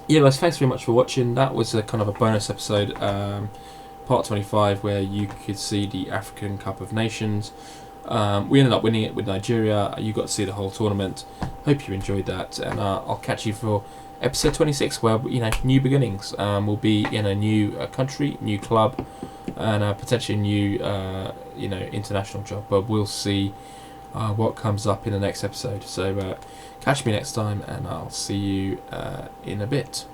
yeah, guys, thanks very much for watching. That was a kind of a bonus episode, part 25, where you could see the African Cup of Nations. We ended up winning it with Nigeria. You got to see the whole tournament. Hope you enjoyed that, and I'll catch you for episode 26, where, you know, new beginnings. We'll be in a new country, new club, and potentially a new, you know, international job. But we'll see what comes up in the next episode. So catch me next time, and I'll see you in a bit.